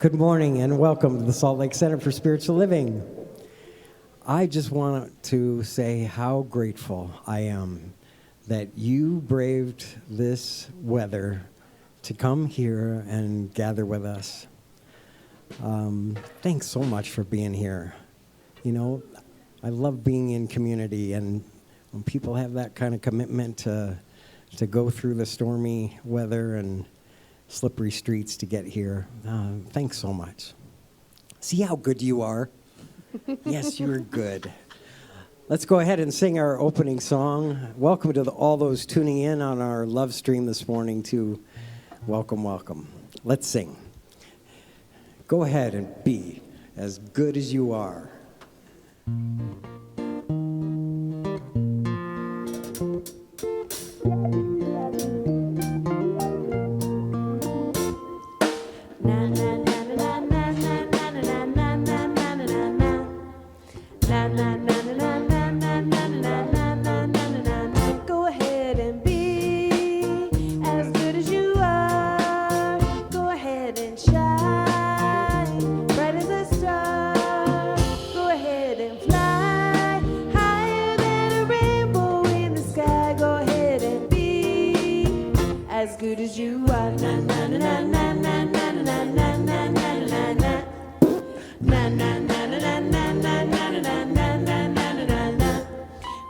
Good morning and welcome to the Salt Lake Center for Spiritual Living. I just want to say how grateful I am that you braved this weather to come here and gather with us. Thanks so much for being here. You know, I love being in community, and when people have that kind of commitment to go through the stormy weather and slippery streets to get here. Thanks so much. See how good you are? Yes, you're good. Let's go ahead and sing our opening song. Welcome to all those tuning in on our love stream this morning to welcome, welcome. Let's sing. Go ahead and be as good as you are.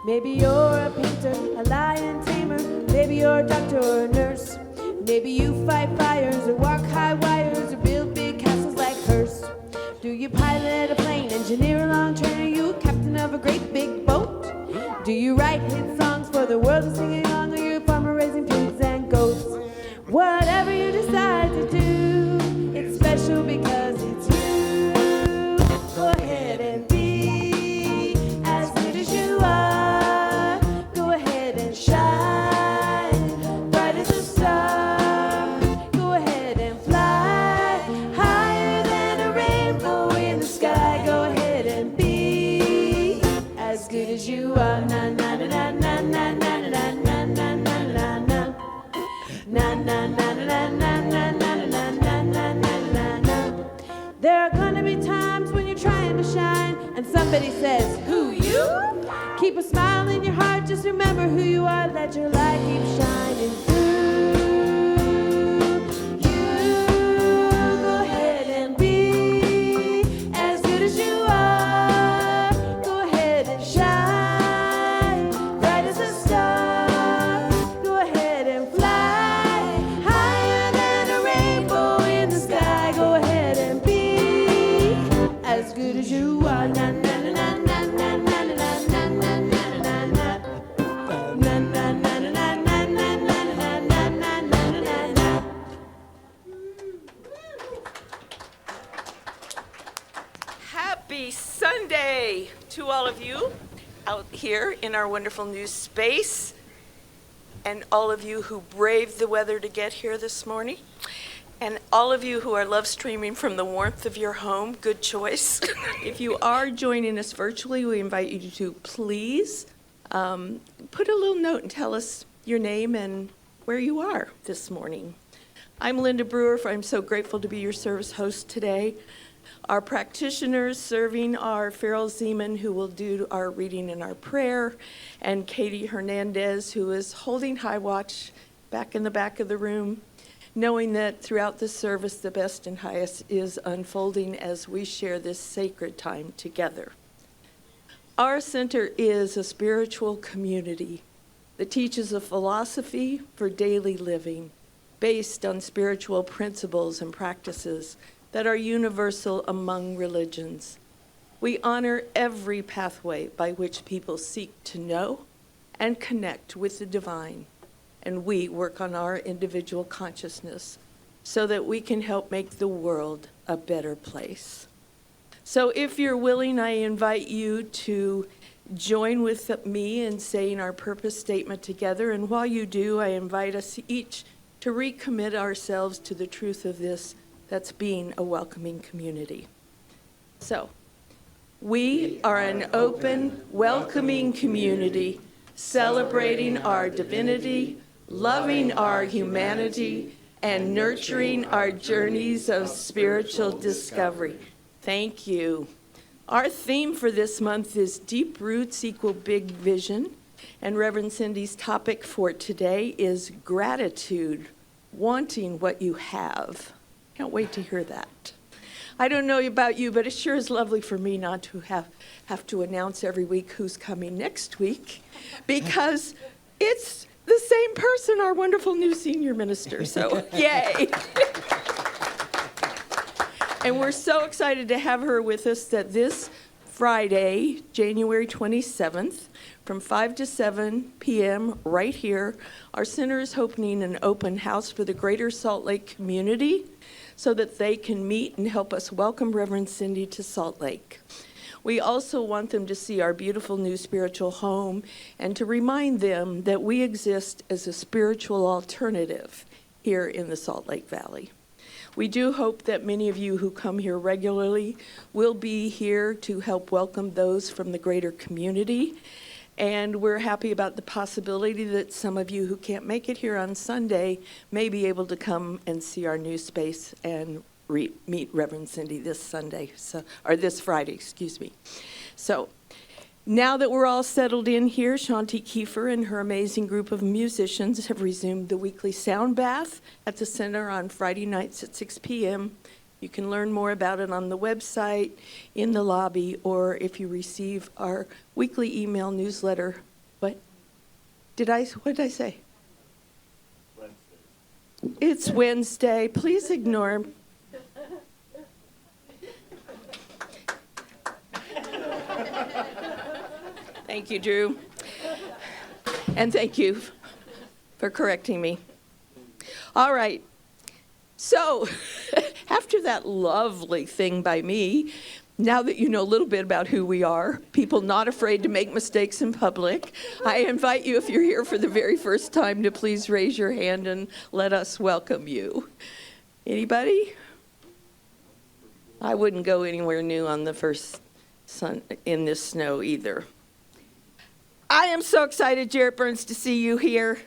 Maybe you're a painter, a lion tamer. Maybe you're a doctor or a nurse. Maybe you fight fires or walk high wires or build big castles like Hearst. Do you pilot a plane, engineer a long train? Are you a captain of a great big boat? Do you write hit songs for the world to sing along? Are you a farmer raising pigs and goats? Whatever you decide to do, it's special because it's you. Go ahead and be as good as you are. Go ahead and shine bright as a star. Go ahead and fly higher than a rainbow in the sky. Go ahead and be as good as you are. Na na na na na na na na na na na na. Na na na na na na na na na na na na. There are gonna be times when you're trying to shine and somebody says, "Who, you?" Keep a smile in your heart, just remember who you are. Let your light keep shining through you. Go ahead and be as good as you are. Go ahead and shine bright as a star. Go ahead and fly higher than a rainbow in the sky. Go ahead and be as good as you are. Na na na na na na na na na na na na na. Na na na na na na na na na na na na. Happy Sunday to all of you out here in our wonderful new space, and all of you who braved the weather to get here this morning, and all of you who are love streaming from the warmth of your home. Good choice. If you are joining us virtually, we invite you to please put a little note and tell us your name and where you are this morning. I'm Linda Brewer. I'm so grateful to be your service host today. Our practitioners serving are Farrell Zeman, who will do our reading and our prayer, and Katie Hernandez, who is holding high watch back in the back of the room, knowing that throughout the service, the best and highest is unfolding as we share this sacred time together. Our center is a spiritual community that teaches a philosophy for daily living based on spiritual principles and practices that are universal among religions. We honor every pathway by which people seek to know and connect with the divine, and we work on our individual consciousness so that we can help make the world a better place. So if you're willing, I invite you to join with me in saying our purpose statement together, and while you do, I invite us each to recommit ourselves to the truth of this, that's being a welcoming community. So, we are an open, welcoming community, celebrating our divinity, loving our humanity, and nurturing our journeys of spiritual discovery. Thank you. Our theme for this month is Deep Roots Equal Big Vision, and Reverend Cindy's topic for today is gratitude, wanting what you have. Can't wait to hear that. I don't know about you, but it sure is lovely for me not to have to announce every week who's coming next week, because it's the same person, our wonderful new senior minister, so yay. And we're so excited to have her with us that this Friday, January 27th, from 5 to 7 p.m. right here, our center is opening an open house for the Greater Salt Lake community so that they can meet and help us welcome Reverend Cindy to Salt Lake. We also want them to see our beautiful new spiritual home and to remind them that we exist as a spiritual alternative here in the Salt Lake Valley. We do hope that many of you who come here regularly will be here to help welcome those from the greater community. And we're happy about the possibility that some of you who can't make it here on Sunday may be able to come and see our new space and meet Reverend Cindy this Friday, excuse me. So now that we're all settled in here, Shanti Kiefer and her amazing group of musicians have resumed the weekly sound bath at the center on Friday nights at 6 p.m. You can learn more about it on the website, in the lobby, or if you receive our weekly email newsletter. What did I say? Wednesday. It's Wednesday. Please ignore. Thank you, Drew. And thank you for correcting me. All right. So, after that lovely thing by me, now that you know a little bit about who we are, people not afraid to make mistakes in public, I invite you, if you're here for the very first time, to please raise your hand and let us welcome you. Anybody? I wouldn't go anywhere new on the first sun in this snow either. I am so excited, Jarrett Burns, to see you here.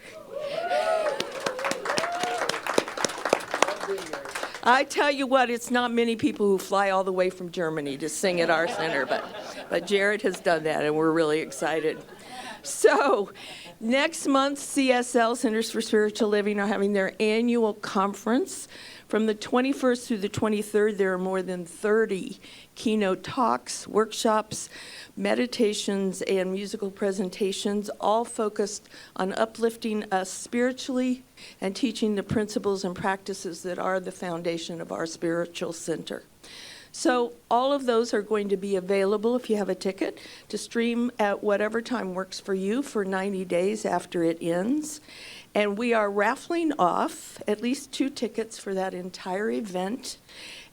I tell you what, it's not many people who fly all the way from Germany to sing at our center, but Jarrett has done that, and we're really excited. So, next month, CSL, Centers for Spiritual Living, are having their annual conference. From the 21st through the 23rd, there are more than 30 keynote talks, workshops, meditations, and musical presentations, all focused on uplifting us spiritually and teaching the principles and practices that are the foundation of our spiritual center. So all of those are going to be available, if you have a ticket, to stream at whatever time works for you for 90 days after it ends. And we are raffling off at least 2 tickets for that entire event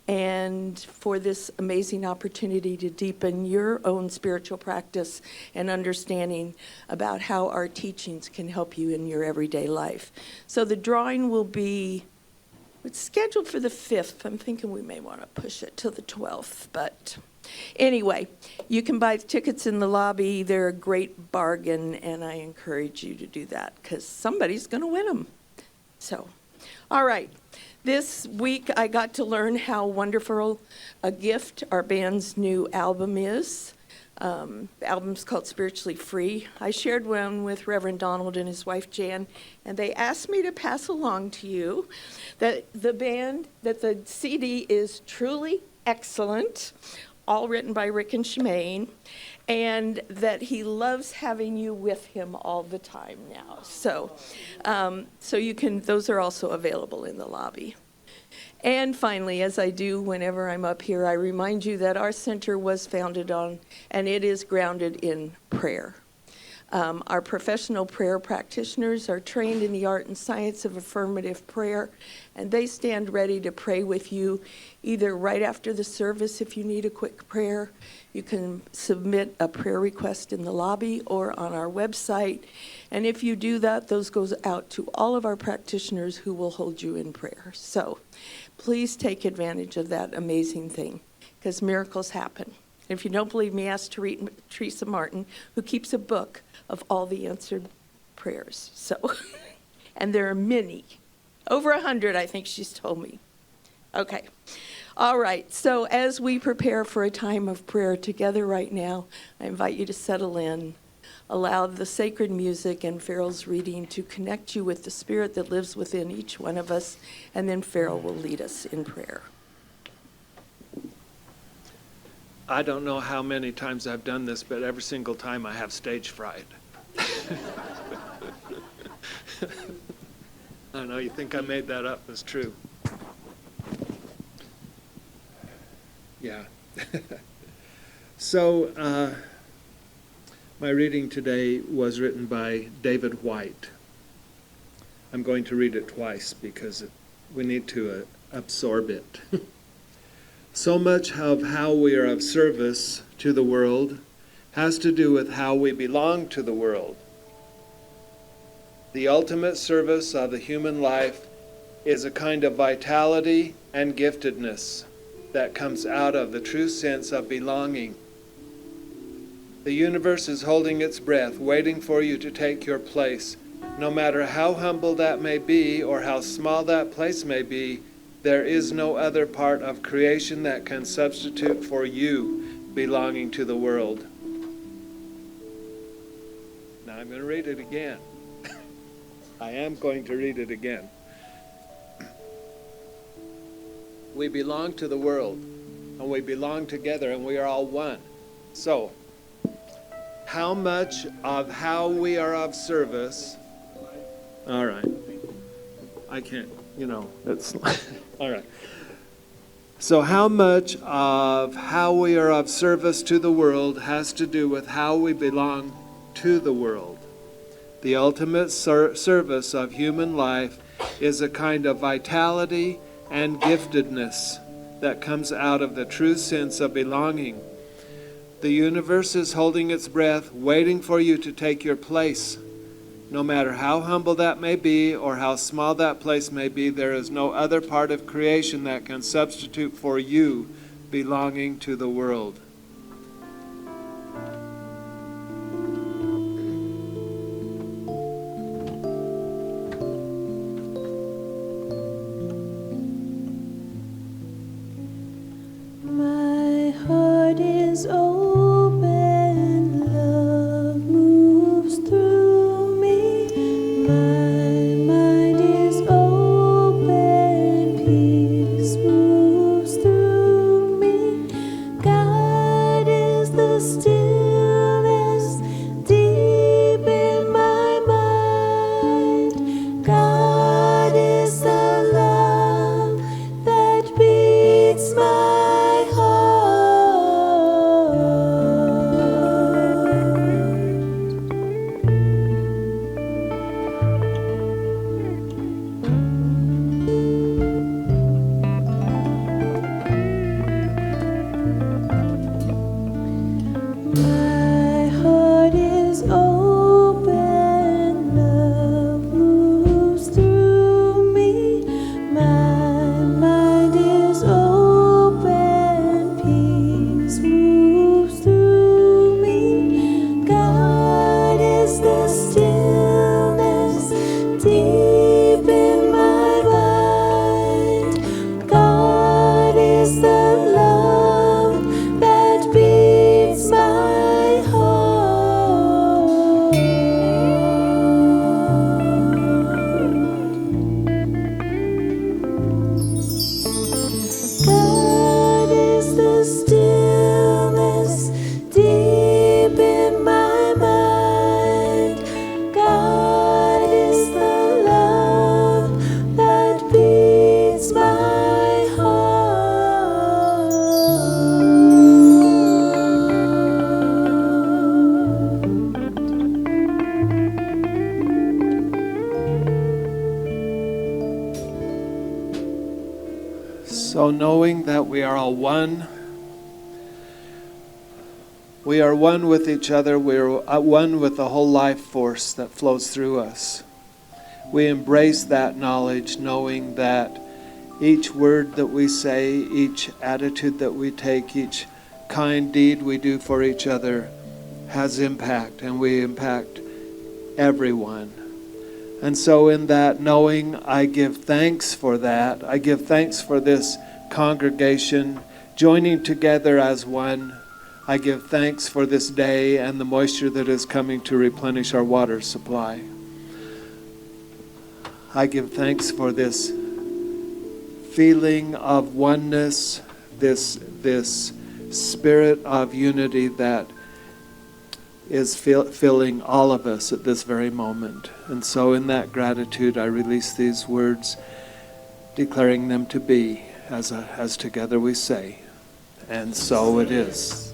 and for this amazing opportunity to deepen your own spiritual practice and understanding about how our teachings can help you in your everyday life. So the drawing will be, it's scheduled for the 5th. I'm thinking we may want to push it to the 12th, but anyway, you can buy tickets in the lobby. They're a great bargain, and I encourage you to do that because somebody's going to win them. So, all right. This week, I got to learn how wonderful a gift our band's new album is. The album's called Spiritually Free. I shared one with Reverend Donald and his wife Jan, and they asked me to pass along to you that the CD is truly excellent, all written by Rick and Shemaine, and that he loves having you with him all the time now. So you can, those are also available in the lobby. And finally, as I do whenever I'm up here, I remind you that our center was founded on, and it is grounded in prayer. Our professional prayer practitioners are trained in the art and science of affirmative prayer, and they stand ready to pray with you either right after the service if you need a quick prayer. You can submit a prayer request in the lobby or on our website. And if you do that, those goes out to all of our practitioners who will hold you in prayer. So please take advantage of that amazing thing because miracles happen. If you don't believe me, ask Teresa Martin, who keeps a book of all the answered prayers. So, and there are many, Over 100, I think she's told me. Okay. All right. So as we prepare for a time of prayer together right now, I invite you to settle in. Allow the sacred music and Farrell's reading to connect you with the Spirit that lives within each one of us, and then Farrell will lead us in prayer. I don't know how many times I've done this, but every single time I have stage fright. I know you think I made that up. It's true. Yeah. So, my reading today was written by David White. I'm going to read it twice because we need to absorb it. So much of how we are of service to the world has to do with how we belong to the world. The ultimate service of the human life is a kind of vitality and giftedness that comes out of the true sense of belonging. The universe is holding its breath, waiting for you to take your place. No matter how humble that may be or how small that place may be, there is no other part of creation that can substitute for you belonging to the world. Now I'm going to read it again. I am going to read it again. We belong to the world, and we belong together, and we are all one. So, how much of how we are of service... All right. I can't, it's... All right. So how much of how we are of service to the world has to do with how we belong to the world? The ultimate service of human life is a kind of vitality and giftedness that comes out of the true sense of belonging. The universe is holding its breath, waiting for you to take your place. No matter how humble that may be or how small that place may be, there is no other part of creation that can substitute for you belonging to the world. My heart is open, love moves through me. My mind is open, peace moves through me. God is the stillness deep in my mind. God is the love that beats my heart. My heart is open, love moves through me. My mind is open, peace moves through me. God is the stillness deep in my mind. God is the love that beats my heart. God is the stillness deep in my mind. God is the love that beats my So knowing that we are all one, we are one with each other, we are one with the whole life force that flows through us. We embrace that knowledge, knowing that each word that we say, each attitude that we take, each kind deed we do for each other has impact, and we impact everyone. And so in that knowing, I give thanks for that. I give thanks for this congregation joining together as one. I give thanks for this day and the moisture that is coming to replenish our water supply. I give thanks for this feeling of oneness, this spirit of unity that is filling all of us at this very moment. And so in that gratitude, I release these words, declaring them to be, as together we say, and so it is.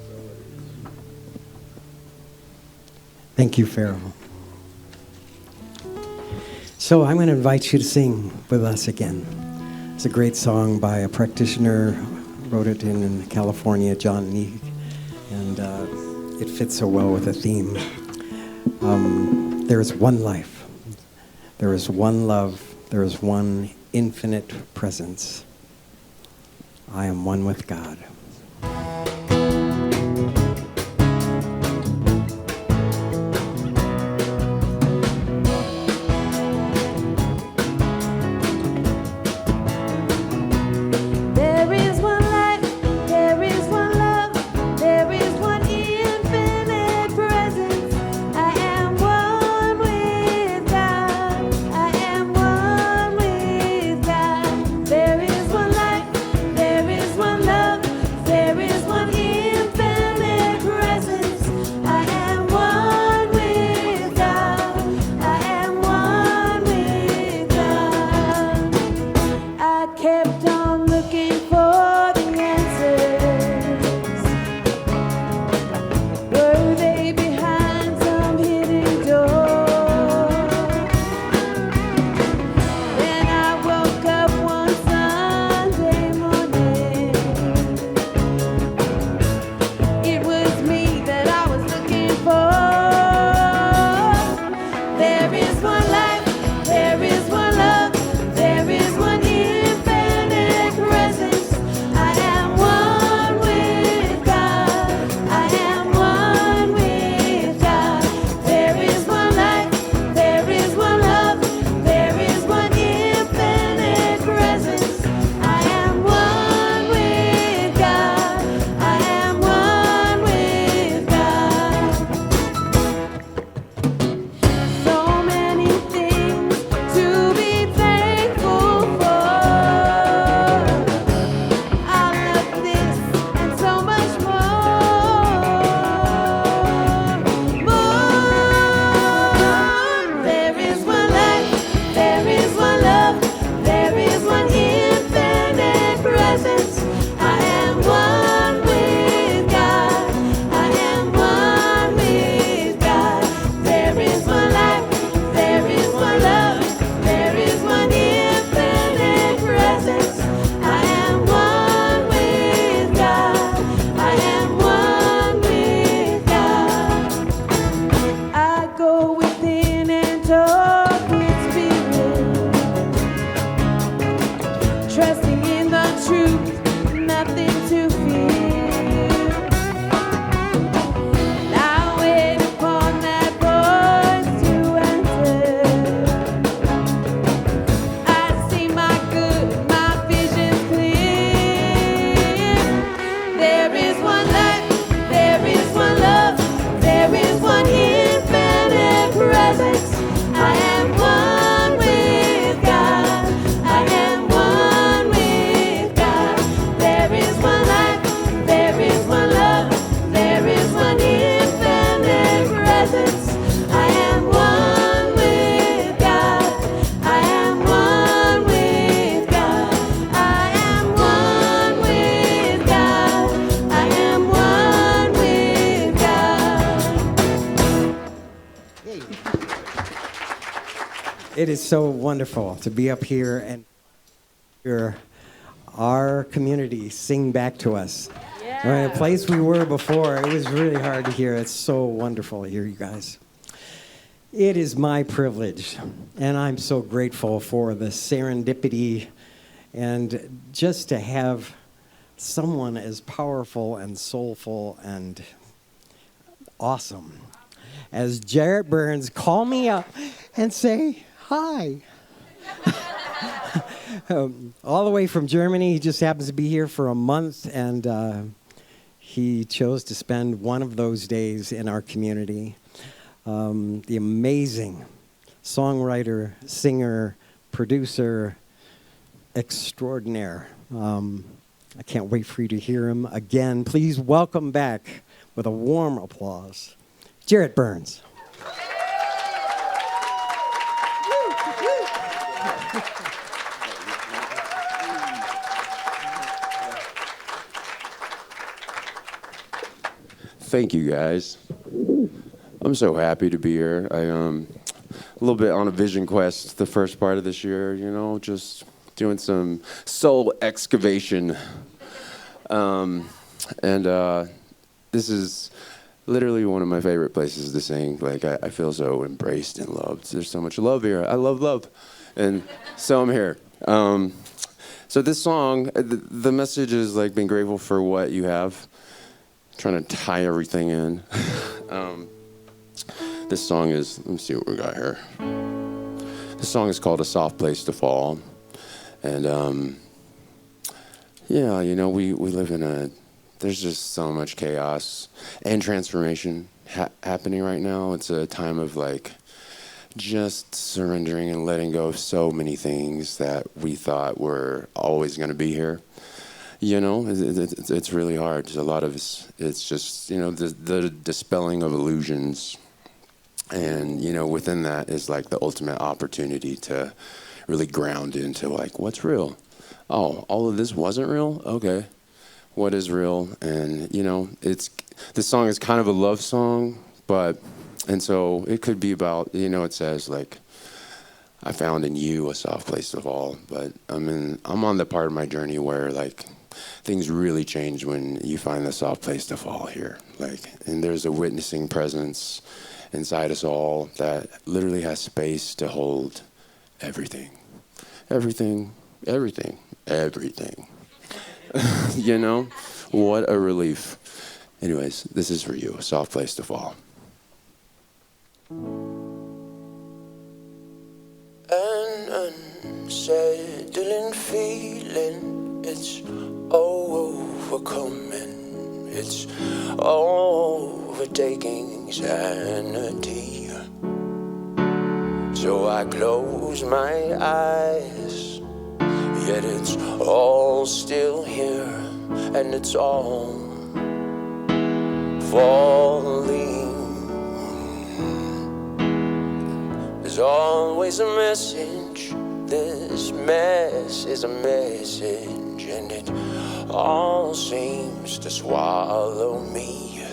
Thank you, Pharaoh. So I'm going to invite you to sing with us again. It's a great song by a practitioner, wrote it in California, John Neeg, and it fits so well with the theme. There is one life, there is one love, there is one infinite presence. I am one with God. There is one life, there is one love, there is one infinite presence. I am one with God. I am one with God. There is one life, there is one love, there is one infinite presence. I am one with God. I am one with God. I kept on looking for the answers. Were they behind some hidden door? Then I woke up one Sunday morning. It was me that I was looking for. There is one life, there is one love, there is one infinite presence. I am one with God. I am one with God. There is one life, there is one love, there is one infinite presence. I am one with God. I am one with God. So many things to be thankful for. All of this and so much more. There is one life, there is one love, there is one infinite presence. I am one with God. I am one with God. There is one life, there is one love, there is one infinite presence. I am one with God. I am one with God. I go within and talk with spirit, trusting in the truth, nothing to fear. I wait upon that voice to answer. I see my good, my vision's clear. There is one life, there is one love, there is one infinite presence. I am one with God. I am one with God. There is one life, there is one love, there is one infinite presence. I am one with God. I am one with God. I am one with God. I am one with God. It is so wonderful to be up here and hear our community sing back to us. I mean, the place we were before, it was really hard to hear. It's so wonderful to hear you guys. It is my privilege, and I'm so grateful for the serendipity and just to have someone as powerful and soulful and awesome as Jarrett Burns call me up and say, Hi. All the way from Germany. He just happens to be here for a month, and he chose to spend one of those days in our community. The amazing songwriter, singer, producer extraordinaire. I can't wait for you to hear him again. Please welcome back with a warm applause, Jarrett Burns. Thank you, guys. I'm so happy to be here. I a little bit on a vision quest the first part of this year, you know, just doing some soul excavation. This is literally one of my favorite places to sing. Like, I feel so embraced and loved. There's so much love here. I love love. And so I'm here. So this song, the message is like being grateful for what you have. Trying to tie everything in. This song is, let me see what we got here. This song is called A Soft Place to Fall. And yeah, you know, we live in there's just so much chaos and transformation happening right now. It's a time of like just surrendering and letting go of so many things that we thought were always going to be here. You know, it's really hard. A lot of it's just, you know, the dispelling of illusions. And, you know, within that is like the ultimate opportunity to really ground into like, what's real? Oh, all of this wasn't real? Okay. What is real? And, you know, this song is kind of a love song, and so it could be about, you know, it says like, I found in you a soft place to fall. But I'm on the part of my journey where like, things really change when you find the soft place to fall here. Like, and there's a witnessing presence inside us all that literally has space to hold everything. Everything, everything, everything. You know? What a relief. Anyways, this is for you, a soft place to fall. An unsettling feeling, it's overcoming, it's overtaking sanity. So I close my eyes, yet it's all still here, and it's all falling. There's always a message. This mess is a message, and it all seems to swallow me.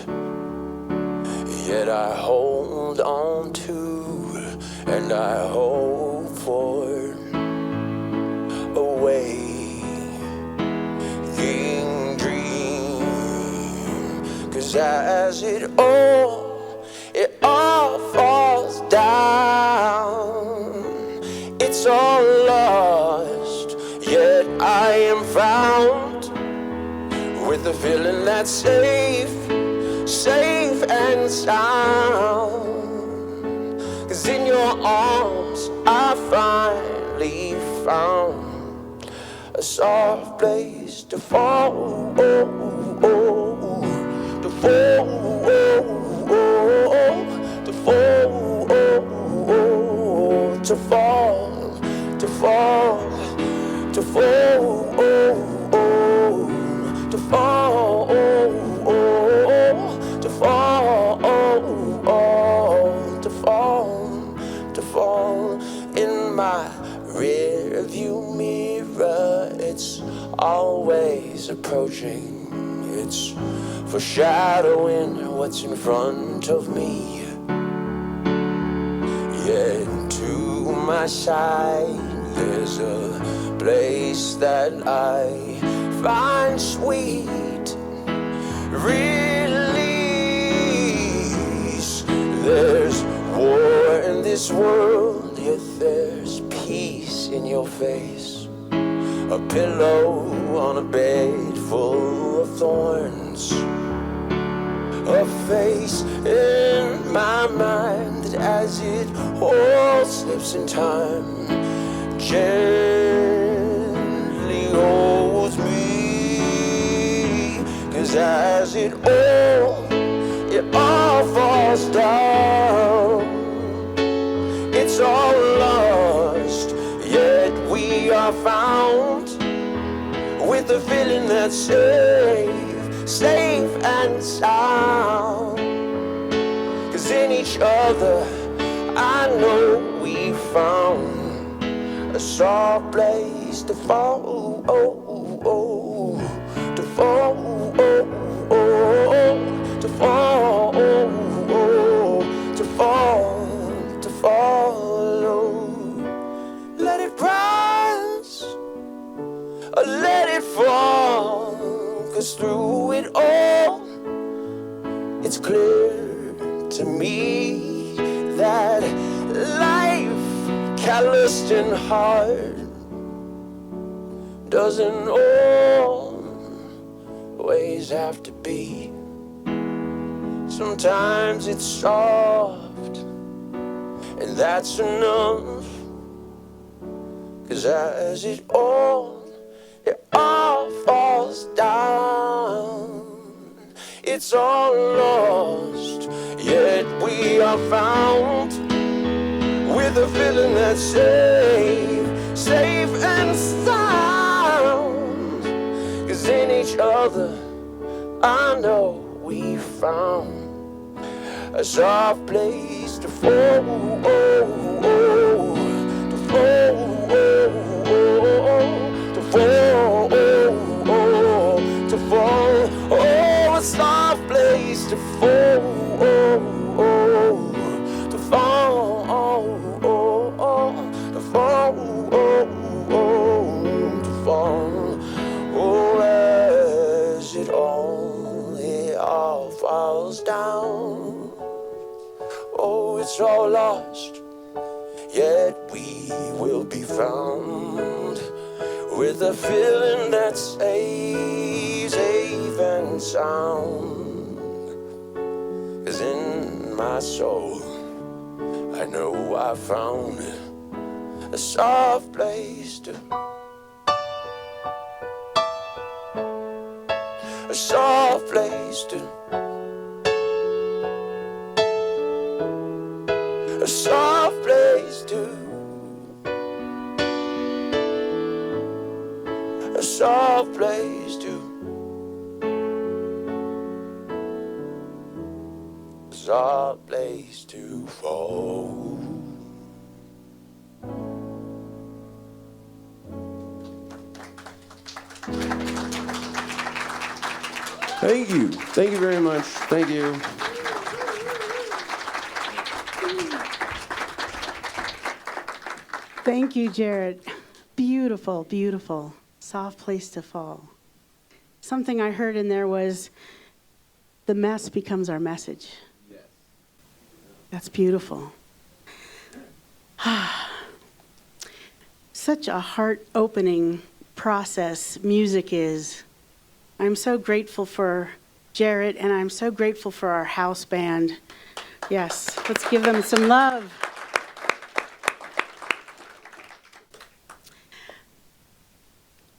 Yet I hold on to, and I hope for a waking dream. 'Cause as it all falls down, it's all lost, yet I am found with a feeling that's safe and sound. 'Cause in your arms I finally found a soft place to fall, to fall, to fall, to fall, to fall, to fall, to fall, to fall, to fall, to fall. In my rear view mirror, it's always approaching. It's foreshadowing what's in front of me. Yet to my side, there's a place that I find sweet release. There's war in this world, yet there's peace in your face. A pillow on a bed full of thorns. A face in my mind that as it holds slips in time, gently holds me. 'Cause as it all falls down, it's all lost, yet we are found with a feeling that's safe and sound. 'Cause in each other, I know we found a soft place to fall, to fall, to fall, to follow. Let it rise, or let it fall. 'Cause through it all, it's clear to me that life, calloused and hard, doesn't always have to be. Sometimes it's soft, and that's enough. 'Cause as it all falls down, it's all lost, yet we are found with a feeling that's safe and sound. 'Cause in each other, I know we found a soft place to fall, to fall, to fall, to fall. Oh, a soft place to fall, to fall, to fall, to fall. Oh, as it all falls down. Oh, it's all lost, yet we will be found with a feeling that's safe and sound. 'Cause in my soul, I know I found a soft place to, a soft place to, a soft place to, a soft place to, a soft place to fall. Thank you. Thank you very much. Thank you. Thank you, Jarrett. Beautiful, beautiful. Soft place to fall. Something I heard in there was the mess becomes our message. Yes. That's beautiful. Such a heart-opening process music is. I'm so grateful for Jarrett, and I'm so grateful for our house band. Yes, let's give them some love.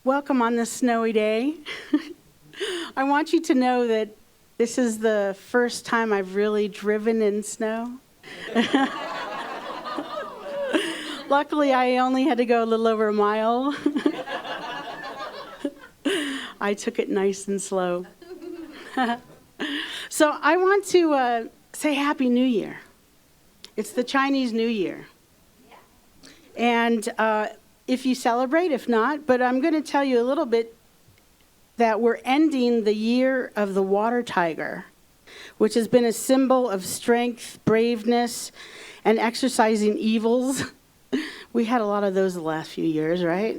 Welcome on this snowy day. I want you to know that this is the first time I've really driven in snow. Luckily, I only had to go a little over a mile. I took it nice and slow. So I want to say Happy New Year. It's the Chinese New Year. And if you celebrate, if not, but I'm going to tell you a little bit that we're ending the year of the water tiger, which has been a symbol of strength, braveness, and exorcising evils. We had a lot of those the last few years, right?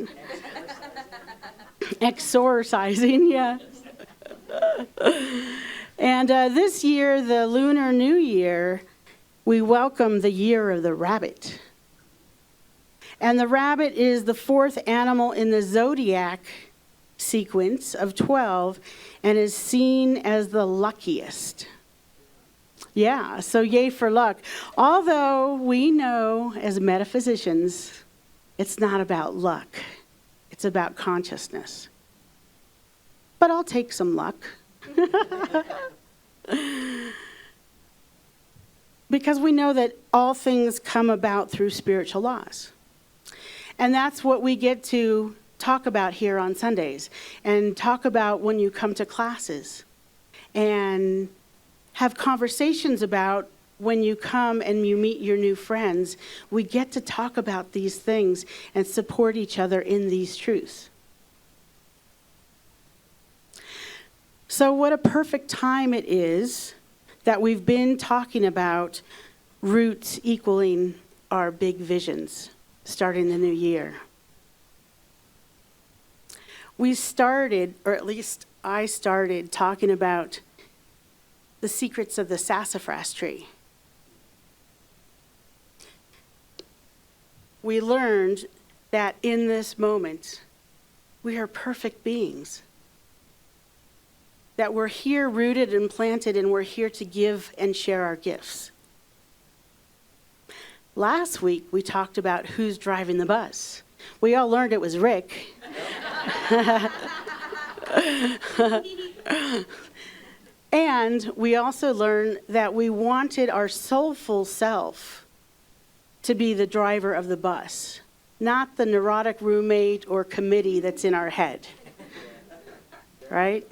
Exorcising, yeah. And this year, the Lunar New Year, we welcome the year of the rabbit. And the rabbit is the fourth animal in the zodiac sequence of 12 and is seen as the luckiest. Yeah, so yay for luck. Although we know as metaphysicians, it's not about luck. It's about consciousness. But I'll take some luck. Because we know that all things come about through spiritual laws. And that's what we get to talk about here on Sundays and talk about when you come to classes and have conversations about when you come and you meet your new friends. We get to talk about these things and support each other in these truths. So what a perfect time it is that we've been talking about roots equaling our big visions starting the new year. We started, or at least I started, talking about the secrets of the sassafras tree. We learned that in this moment, we are perfect beings. That we're here rooted and planted, and we're here to give and share our gifts. Last week, we talked about who's driving the bus. We all learned it was Rick. And we also learned that we wanted our soulful self to be the driver of the bus, not the neurotic roommate or committee that's in our head. Right?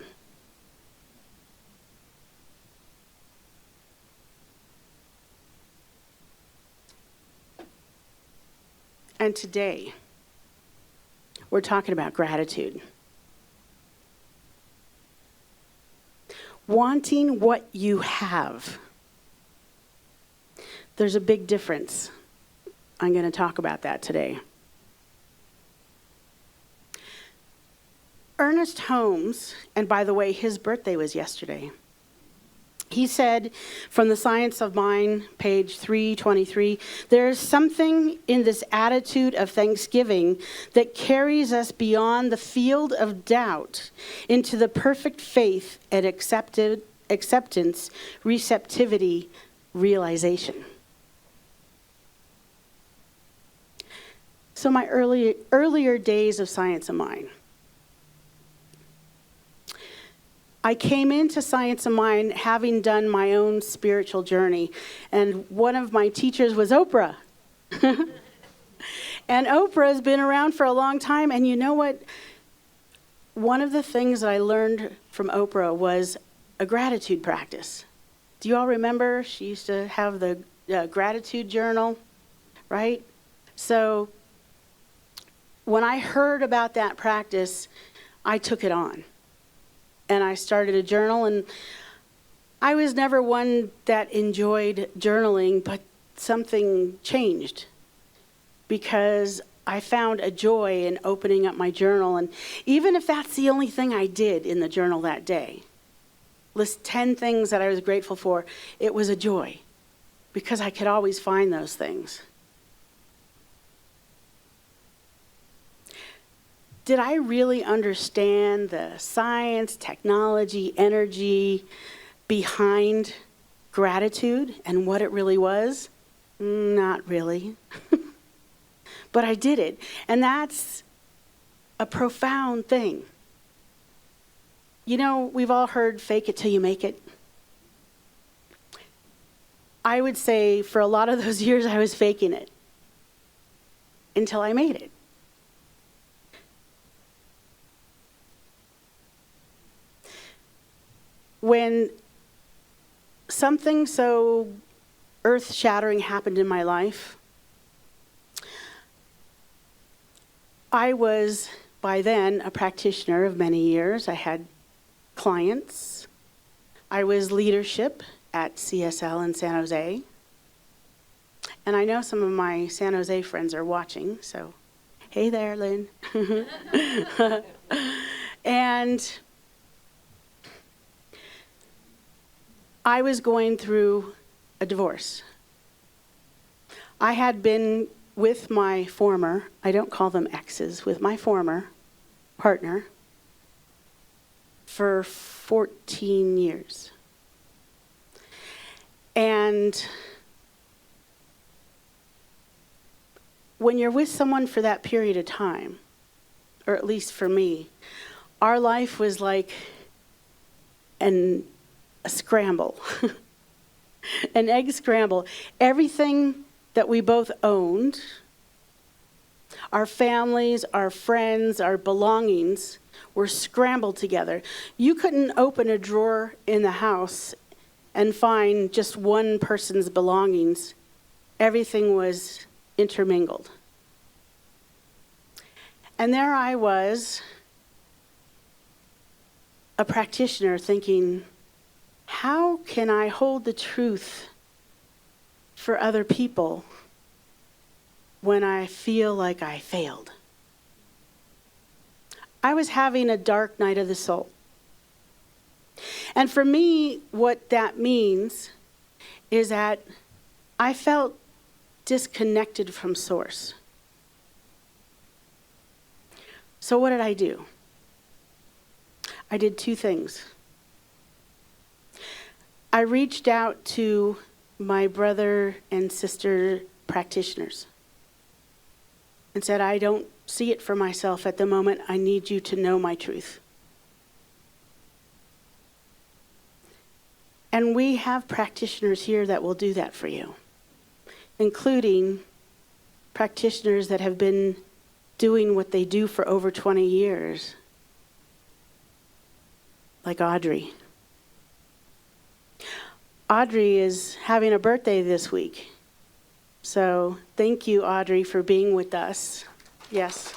And today, we're talking about gratitude. Wanting what you have. There's a big difference. I'm going to talk about that today. Ernest Holmes, and by the way, his birthday was yesterday. He said, from the Science of Mind, page 323, there is something in this attitude of thanksgiving that carries us beyond the field of doubt into the perfect faith and acceptance, receptivity, realization. So my earlier days of Science of Mind. I came into Science of Mind having done my own spiritual journey, and one of my teachers was Oprah. And Oprah has been around for a long time, and you know what? One of the things that I learned from Oprah was a gratitude practice. Do you all remember? She used to have the gratitude journal, right? So when I heard about that practice, I took it on. And I started a journal, and I was never one that enjoyed journaling, but something changed because I found a joy in opening up my journal. And even if that's the only thing I did in the journal that day, list 10 things that I was grateful for, it was a joy because I could always find those things. Did I really understand the science, technology, energy behind gratitude and what it really was? Not really. But I did it. And that's a profound thing. You know, we've all heard fake it till you make it. I would say for a lot of those years I was faking it until I made it. When something so earth-shattering happened in my life, I was, by then, a practitioner of many years. I had clients. I was leadership at CSL in San Jose. And I know some of my San Jose friends are watching, so hey there, Lynn. And I was going through a divorce. I had been with my former, I don't call them exes, with my former partner for 14 years. And when you're with someone for that period of time, or at least for me, our life was like a scramble, an egg scramble. Everything that we both owned, our families, our friends, our belongings, were scrambled together. You couldn't open a drawer in the house and find just one person's belongings. Everything was intermingled. And there I was, a practitioner, thinking, how can I hold the truth for other people when I feel like I failed? I was having a dark night of the soul. And for me, what that means is that I felt disconnected from Source. So what did I do? I did two things. I reached out to my brother and sister practitioners and said, I don't see it for myself at the moment. I need you to know my truth. And we have practitioners here that will do that for you, including practitioners that have been doing what they do for over 20 years, like Audrey. Audrey is having a birthday this week. So thank you, Audrey, for being with us. Yes.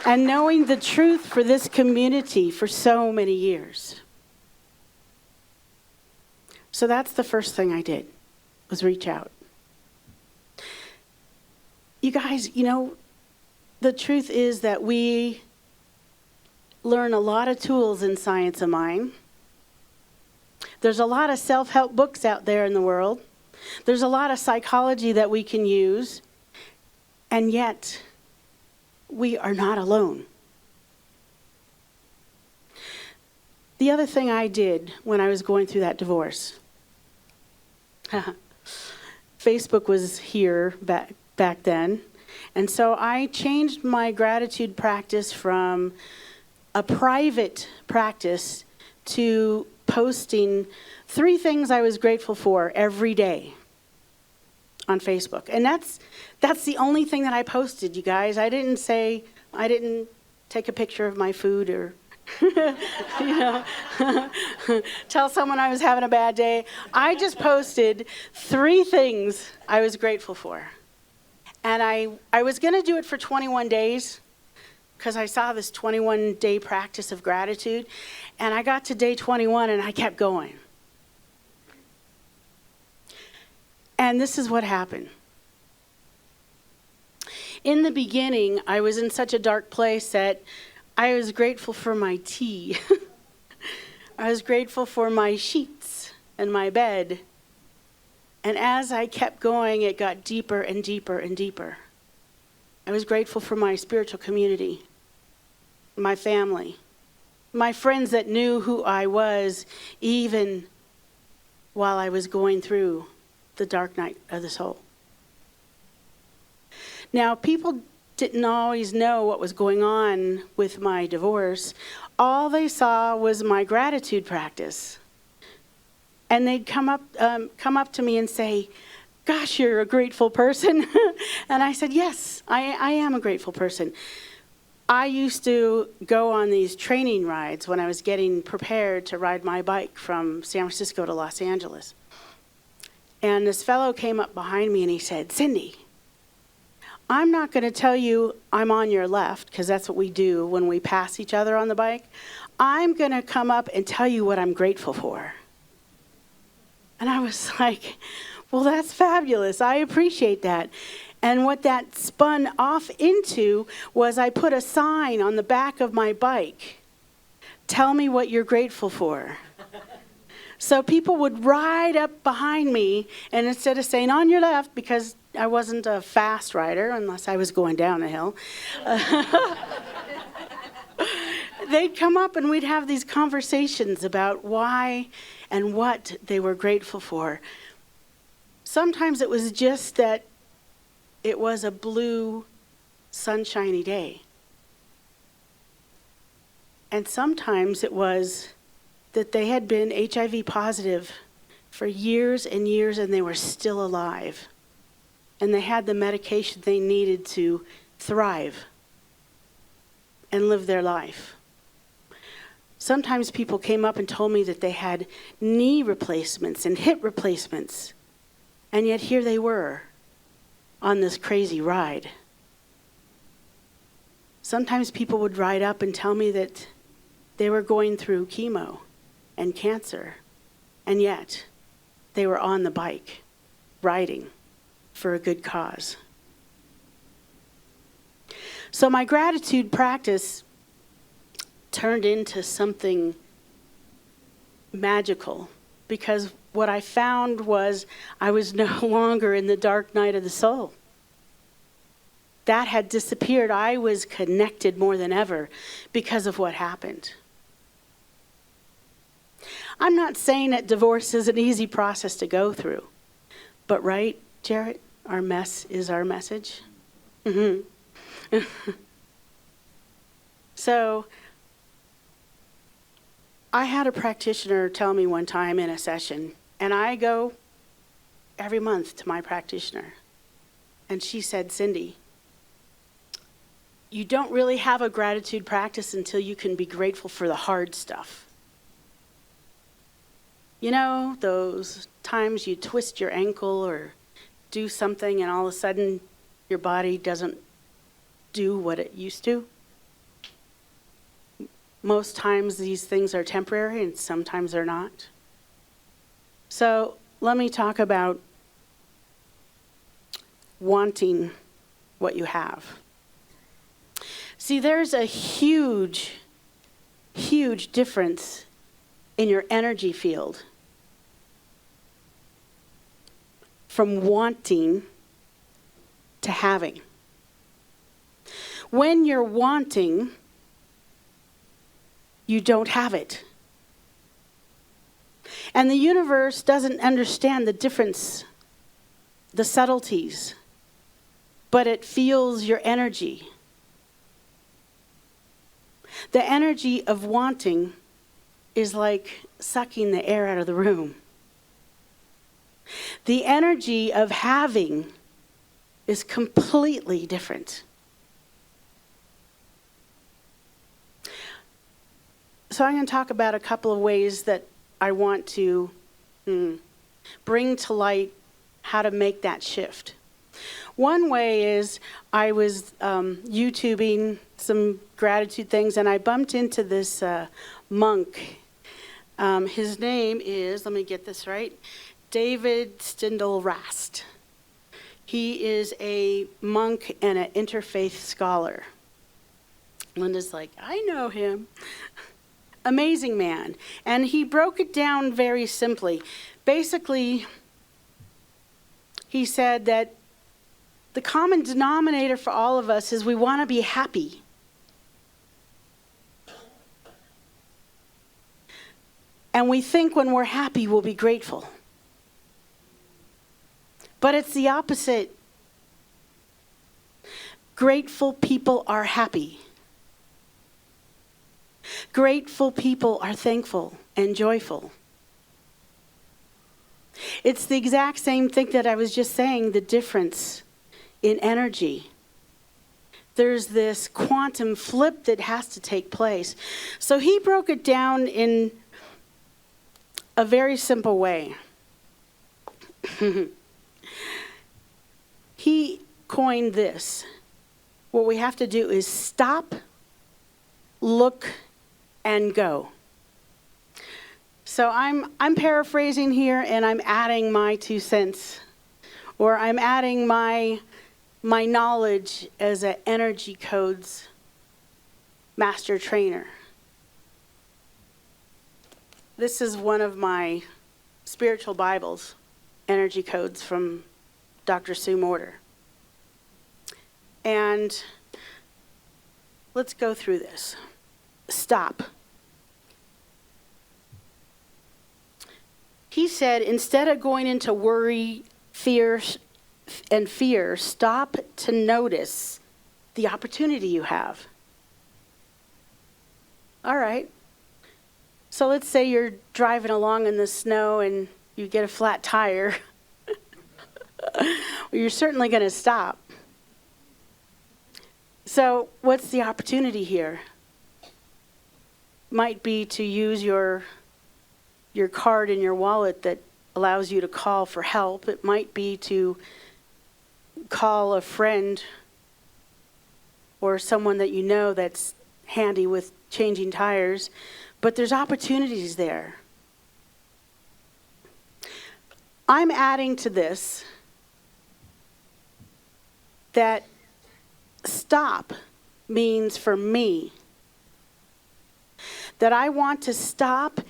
And knowing the truth for this community for so many years. So that's the first thing I did, was reach out. You guys, the truth is that we learn a lot of tools in Science of Mind. There's a lot of self-help books out there in the world. There's a lot of psychology that we can use. And yet, we are not alone. The other thing I did when I was going through that divorce, Facebook was here back then. And so I changed my gratitude practice from a private practice to posting 3 things I was grateful for every day on Facebook. And that's the only thing that I posted, you guys. I didn't take a picture of my food or tell someone I was having a bad day. I just posted 3 things I was grateful for. And I was going to do it for 21 days because I saw this 21-day practice of gratitude. And I got to day 21 and I kept going. And this is what happened. In the beginning, I was in such a dark place that I was grateful for my tea. I was grateful for my sheets and my bed. And as I kept going, it got deeper and deeper and deeper. I was grateful for my spiritual community, my family, my friends that knew who I was even while I was going through the dark night of the soul. Now, people didn't always know what was going on with my divorce. All they saw was my gratitude practice. And they'd come up to me and say, gosh, you're a grateful person. And I said, yes, I am a grateful person. I used to go on these training rides when I was getting prepared to ride my bike from San Francisco to Los Angeles. And this fellow came up behind me and he said, Cindy, I'm not going to tell you I'm on your left, because that's what we do when we pass each other on the bike. I'm going to come up and tell you what I'm grateful for. And I was like, well, that's fabulous. I appreciate that. And what that spun off into was I put a sign on the back of my bike. Tell me what you're grateful for. So people would ride up behind me, and instead of saying on your left, because I wasn't a fast rider unless I was going down a hill. they'd come up and we'd have these conversations about why and what they were grateful for. Sometimes it was just that it was a blue, sunshiny day. And sometimes it was that they had been HIV positive for years and years and they were still alive. And they had the medication they needed to thrive and live their life. Sometimes people came up and told me that they had knee replacements and hip replacements. And yet here they were on this crazy ride. Sometimes people would ride up and tell me that they were going through chemo and cancer, and yet they were on the bike, riding for a good cause. So my gratitude practice turned into something magical, because what I found was I was no longer in the dark night of the soul. That had disappeared. I was connected more than ever because of what happened. I'm not saying that divorce is an easy process to go through, but right, Jarrett, our mess is our message. Mm-hmm. So I had a practitioner tell me one time in a session, and I go every month to my practitioner, and she said, Cindy, you don't really have a gratitude practice until you can be grateful for the hard stuff. You know, those times you twist your ankle or do something and all of a sudden your body doesn't do what it used to. Most times these things are temporary and sometimes they're not. So let me talk about wanting what you have. See, there's a huge, huge difference in your energy field from wanting to having. When you're wanting, you don't have it. And the universe doesn't understand the difference, the subtleties, but it feels your energy. The energy of wanting is like sucking the air out of the room. The energy of having is completely different. So I'm going to talk about a couple of ways that I want to bring to light how to make that shift. One way is I was YouTubing some gratitude things, and I bumped into this monk. His name is, let me get this right, David Steindl-Rast. He is a monk and an interfaith scholar. Linda's like, I know him. Amazing man. And he broke it down very simply. Basically, he said that the common denominator for all of us is we want to be happy. And we think when we're happy, we'll be grateful. But it's the opposite. Grateful people are happy. Grateful people are thankful and joyful. It's the exact same thing that I was just saying, the difference in energy. There's this quantum flip that has to take place. So he broke it down in a very simple way. He coined this. What we have to do is stop, look, and go. So I'm paraphrasing here, and I'm adding my 2 cents, or I'm adding my knowledge as an energy codes master trainer. This is one of my spiritual Bibles, energy codes from Dr. Sue Morter. And let's go through this. stop. He said, instead of going into worry, fear, stop to notice the opportunity you have. All right. So let's say you're driving along in the snow and you get a flat tire. Well, you're certainly going to stop. So what's the opportunity here? Might be to use your card in your wallet that allows you to call for help. It might be to call a friend or someone that you know that's handy with changing tires. But there's opportunities there. I'm adding to this that stop means for me that I want to stop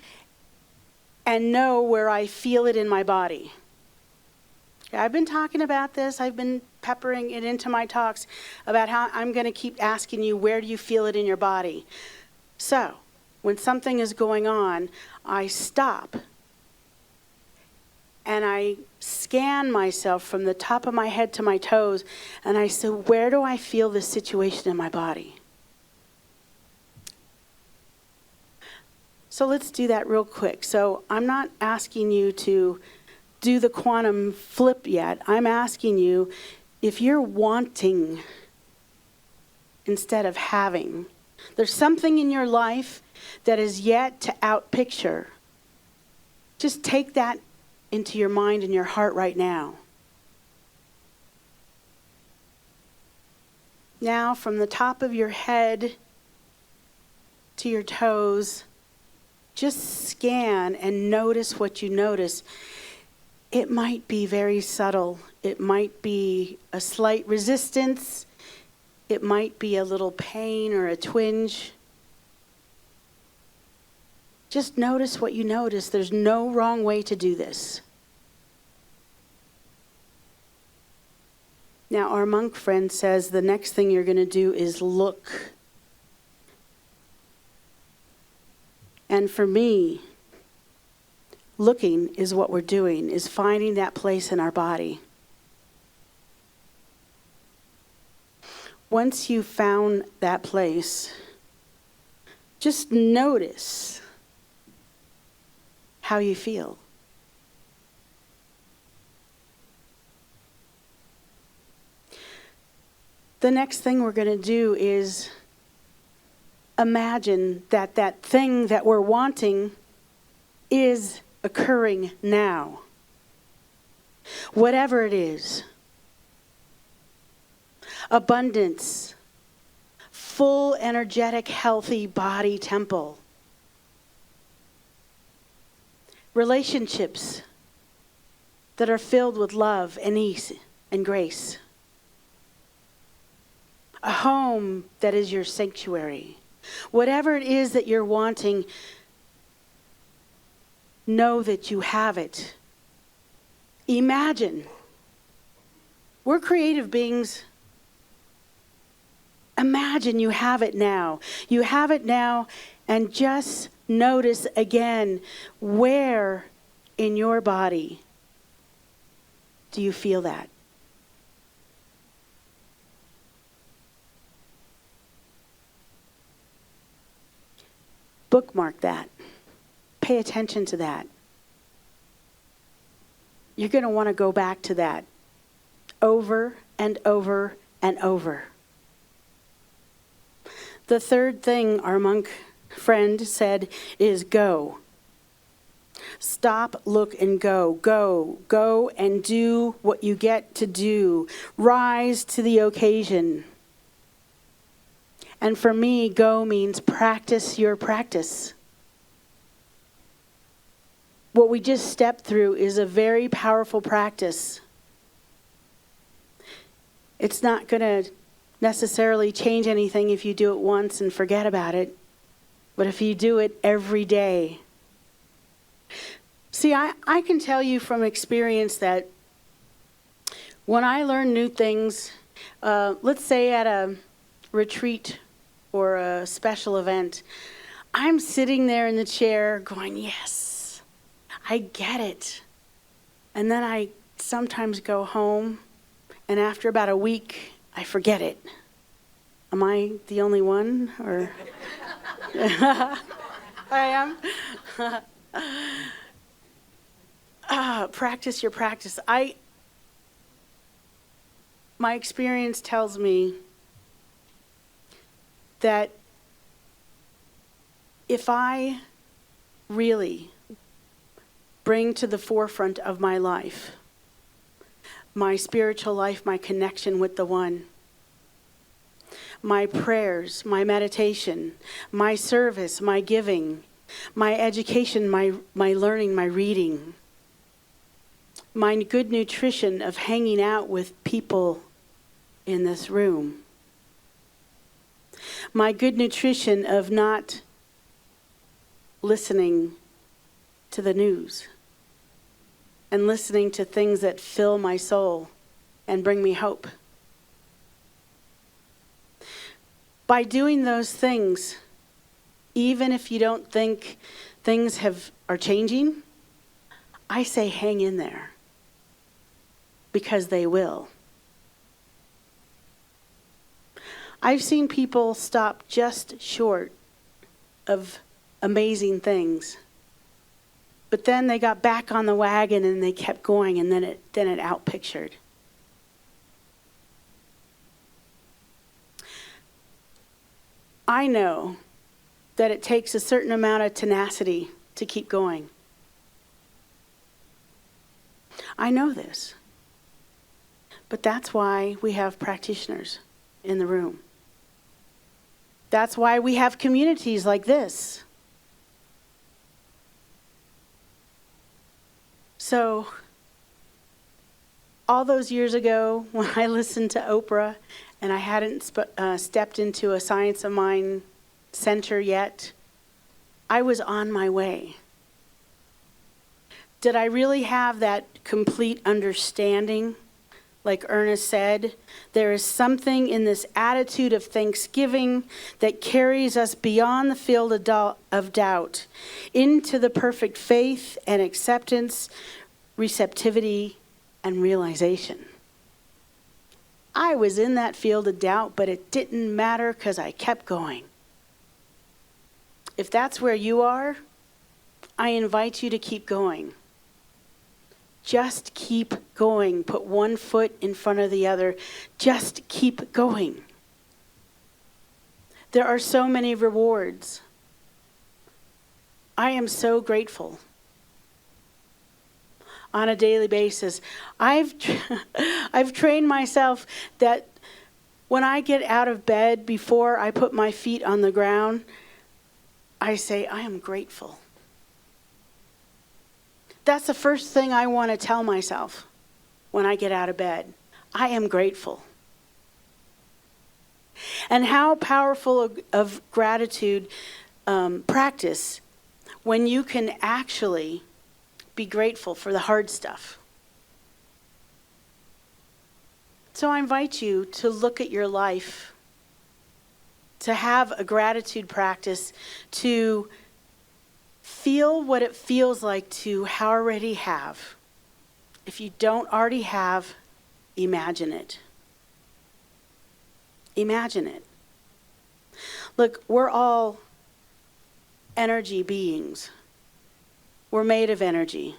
and know where I feel it in my body. I've been talking about this. I've been peppering it into my talks about how I'm going to keep asking you, where do you feel it in your body? So, when something is going on, I stop and I scan myself from the top of my head to my toes, and I say, where do I feel this situation in my body? So let's do that real quick. So I'm not asking you to do the quantum flip yet. I'm asking you if you're wanting instead of having. There's something in your life that is yet to outpicture. Just take that into your mind and your heart right now. Now, from the top of your head to your toes, just scan and notice what you notice. It might be very subtle. It might be a slight resistance. It might be a little pain or a twinge. Just notice what you notice. There's no wrong way to do this. Now, our monk friend says the next thing you're going to do is look. And for me, looking is what we're doing, is finding that place in our body. Once you've found that place, just notice how you feel. The next thing we're going to do is imagine that that thing that we're wanting is occurring now. Whatever it is. Abundance. Full, energetic, healthy body temple. Relationships that are filled with love and ease and grace. A home that is your sanctuary. Whatever it is that you're wanting, know that you have it. Imagine. We're creative beings. Imagine you have it now. You have it now, and just notice again, where in your body do you feel that? Bookmark that. Pay attention to that. You're going to want to go back to that over and over and over. The third thing our monk friend said is go. Stop, look, and go. Go. Go and do what you get to do. Rise to the occasion. And for me, go means practice your practice. What we just stepped through is a very powerful practice. It's not going to necessarily change anything if you do it once and forget about it. But if you do it every day. See, I can tell you from experience that when I learn new things, let's say at a retreat or a special event, I'm sitting there in the chair going, yes, I get it. And then I sometimes go home, and after about a week, I forget it. Am I the only one? Or I am? Practice your practice. My experience tells me that if I really bring to the forefront of my life my spiritual life, my connection with the One, my prayers, my meditation, my service, my giving, my education, my learning, my reading, my good nutrition of hanging out with people in this room, my good nutrition of not listening to the news and listening to things that fill my soul and bring me hope. By doing those things, even if you don't think things are changing, I say hang in there, because they will. I've seen people stop just short of amazing things, but then they got back on the wagon and they kept going, and then it outpictured. I know that it takes a certain amount of tenacity to keep going. I know this. But that's why we have practitioners in the room. That's why we have communities like this. So, all those years ago when I listened to Oprah and I hadn't stepped into a Science of Mind center yet, I was on my way. Did I really have that complete understanding? Like Ernest said, there is something in this attitude of thanksgiving that carries us beyond the field of doubt into the perfect faith and acceptance, receptivity, and realization. I was in that field of doubt, but it didn't matter because I kept going. If that's where you are, I invite you to keep going. Just keep going. Put one foot in front of the other. Just keep going. There are so many rewards. I am so grateful. On a daily basis, I've trained myself that when I get out of bed, before I put my feet on the ground, I say, I am grateful. That's the first thing I want to tell myself when I get out of bed. I am grateful. And how powerful of gratitude practice when you can actually be grateful for the hard stuff. So I invite you to look at your life, to have a gratitude practice, to feel what it feels like to already have. If you don't already have, imagine it. Imagine it. Look, we're all energy beings. We're made of energy.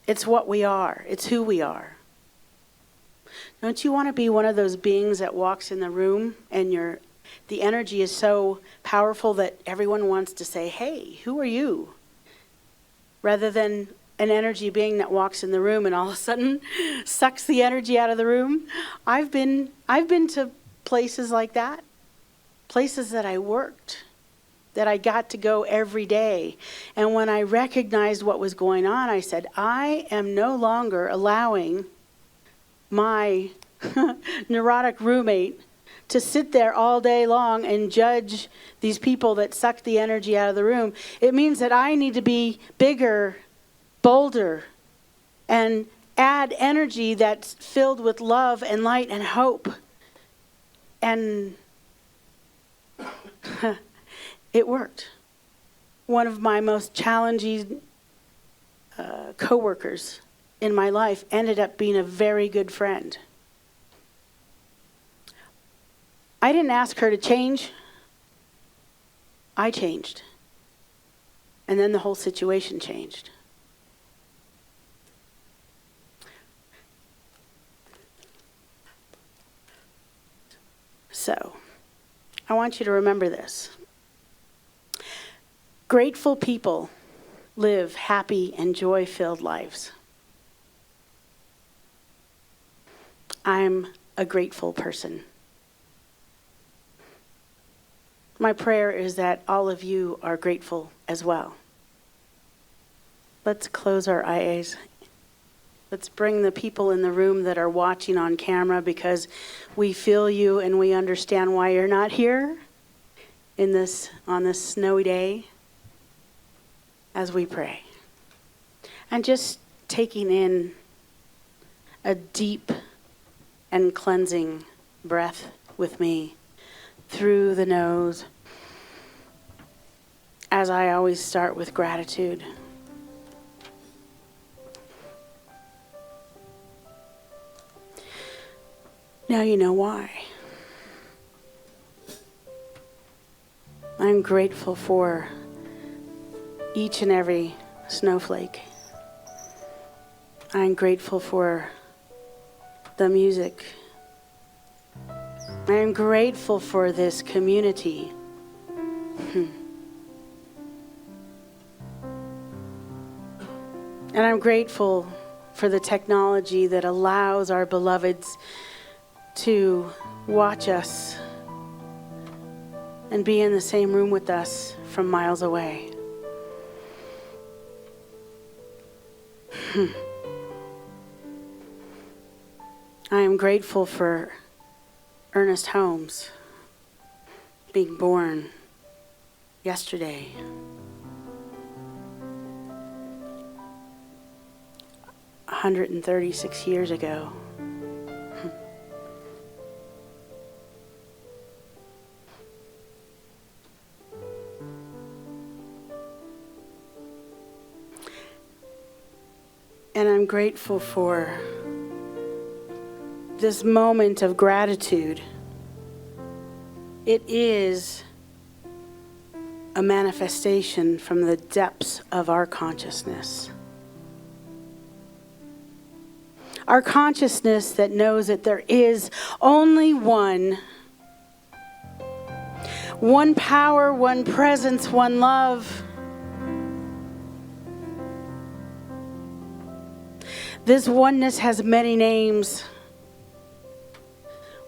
It's what we are. It's who we are. Don't you want to be one of those beings that walks in the room and the energy is so powerful that everyone wants to say, hey, who are you? Rather than an energy being that walks in the room and all of a sudden sucks the energy out of the room. I've been to places like that, places that I worked, that I got to go every day. And when I recognized what was going on, I said, I am no longer allowing my neurotic roommate to sit there all day long and judge these people that suck the energy out of the room. It means that I need to be bigger, bolder, and add energy that's filled with love and light and hope. And It worked. One of my most challenging coworkers in my life ended up being a very good friend. I didn't ask her to change. I changed. And then the whole situation changed. So, I want you to remember this. Grateful people live happy and joy-filled lives. I'm a grateful person. My prayer is that all of you are grateful as well. Let's close our eyes. Let's bring the people in the room that are watching on camera, because we feel you and we understand why you're not here on this snowy day, as we pray. And just taking in a deep and cleansing breath with me through the nose, as I always start with gratitude. Now you know why. I'm grateful for each and every snowflake. I'm grateful for the music. I'm grateful for this community. And I'm grateful for the technology that allows our beloveds to watch us and be in the same room with us from miles away. I am grateful for Ernest Holmes being born yesterday. A 136 years ago. And I'm grateful for this moment of gratitude. It is a manifestation from the depths of our consciousness. Our consciousness that knows that there is only one power, one presence, one love. This oneness has many names,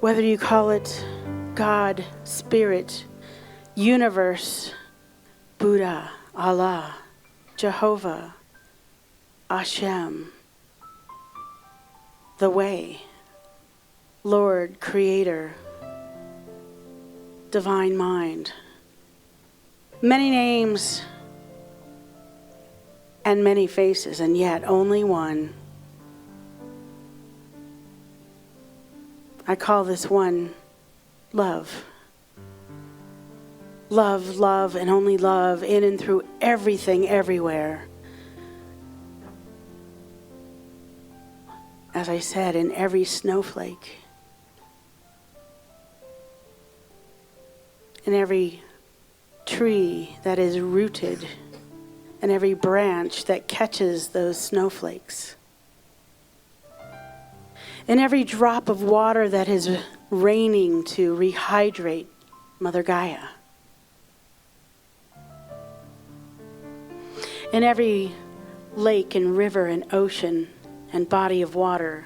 whether you call it God, Spirit, Universe, Buddha, Allah, Jehovah, Hashem, the Way, Lord, Creator, Divine Mind. Many names and many faces, and yet only one. I call this one love. Love, love, and only love, in and through everything, everywhere. As I said, in every snowflake, in every tree that is rooted, and every branch that catches those snowflakes, in every drop of water that is raining to rehydrate Mother Gaia, in every lake and river and ocean and body of water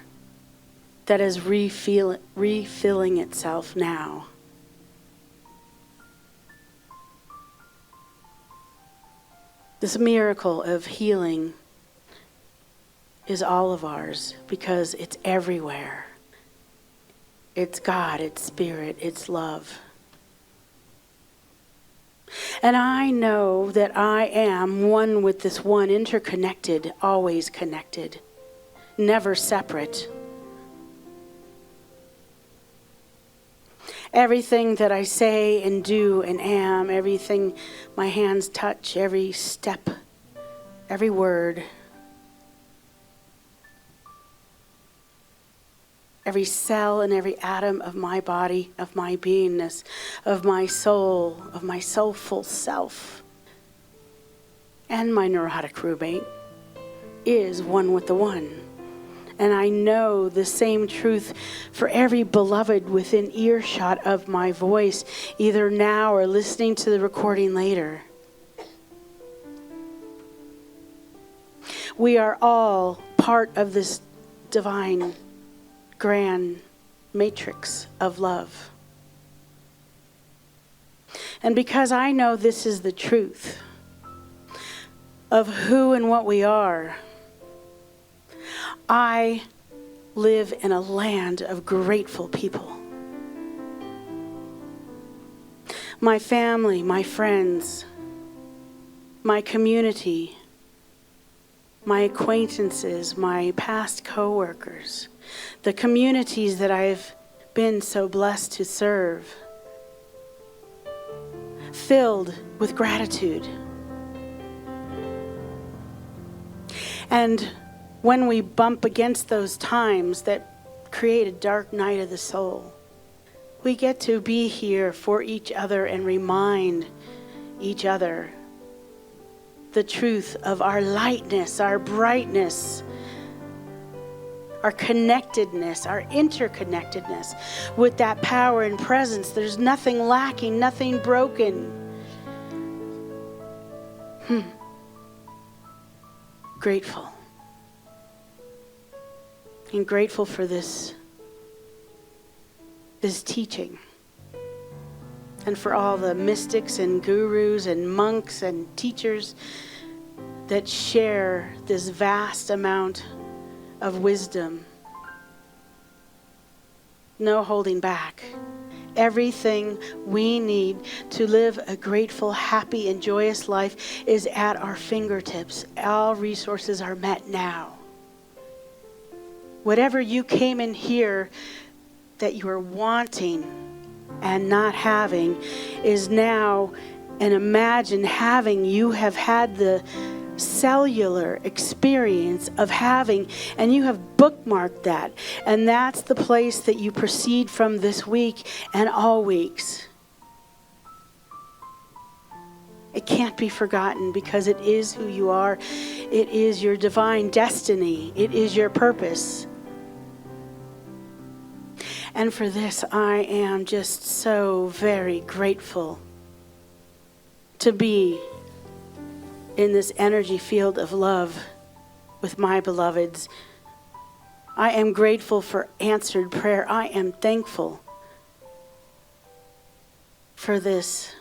that is refilling itself now. This miracle of healing is all of ours, because it's everywhere. It's God, it's Spirit, it's love. And I know that I am one with this one, interconnected, always connected, never separate. Everything that I say and do and am, everything my hands touch, every step, every word, every cell and every atom of my body, of my beingness, of my soul, of my soulful self, and my neurotic roommate is one with the one. And I know the same truth for every beloved within earshot of my voice, either now or listening to the recording later. We are all part of this divine, grand matrix of love. And because I know this is the truth of who and what we are, I live in a land of grateful people. My family, my friends, my community, my acquaintances, my past coworkers, the communities that I've been so blessed to serve, filled with gratitude. And when we bump against those times that create a dark night of the soul, we get to be here for each other and remind each other the truth of our lightness, our brightness, our connectedness, our interconnectedness with that power and presence. There's nothing lacking, nothing broken. Grateful. And grateful for this teaching. And for all the mystics and gurus and monks and teachers that share this vast amount of wisdom. No holding back. Everything we need to live a grateful, happy, and joyous life is at our fingertips. All resources are met now. Whatever you came in here that you are wanting and not having is now, and imagine having. You have had the cellular experience of having, and you have bookmarked that. And that's the place that you proceed from this week and all weeks. It can't be forgotten because it is who you are. It is your divine destiny. It is your purpose. And for this, I am just so very grateful to be in this energy field of love with my beloveds. I am grateful for answered prayer. I am thankful for this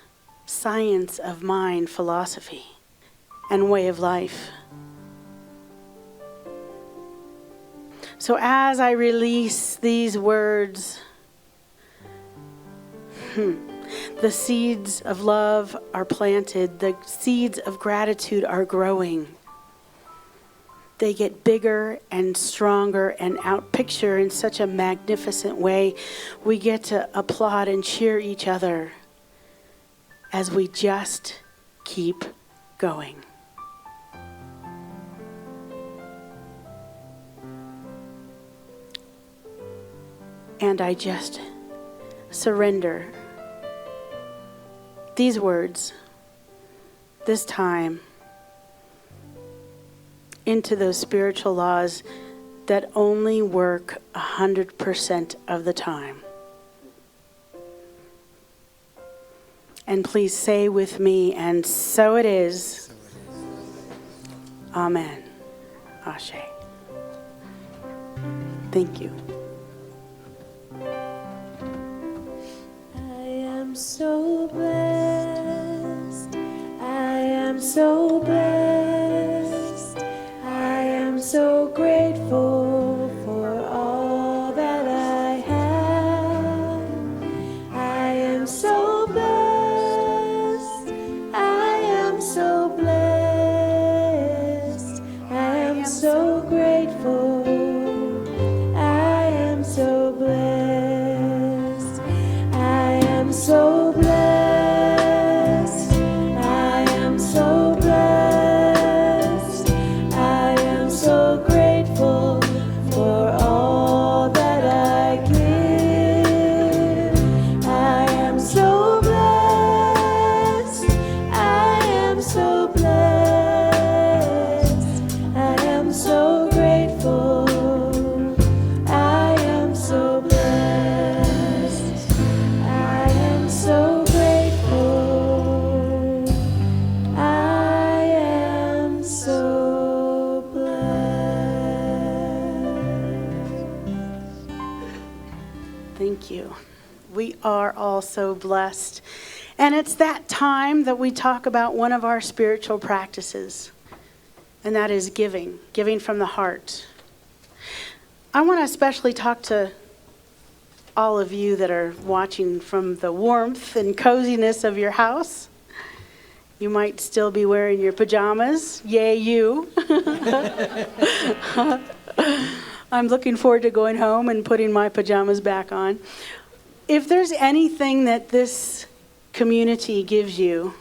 science of mind, philosophy, and way of life. So as I release these words, the seeds of love are planted. The seeds of gratitude are growing. They get bigger and stronger and outpicture in such a magnificent way. We get to applaud and cheer each other as we just keep going. And I just surrender these words, this time, into those spiritual laws that only work 100% of the time. And please say with me, and so it is. Amen. Ashe. Thank you. I am so blessed. I am so blessed. I am so grateful for all that I have. I am so blessed. I am so blessed. I am so grateful. I am so blessed. I Thank you. We are all so blessed. And it's that time that we talk about one of our spiritual practices, and that is giving from the heart. I want to especially talk to all of you that are watching from the warmth and coziness of your house. You might still be wearing your pajamas. Yay, you. I'm looking forward to going home and putting my pajamas back on. If there's anything that this community gives you,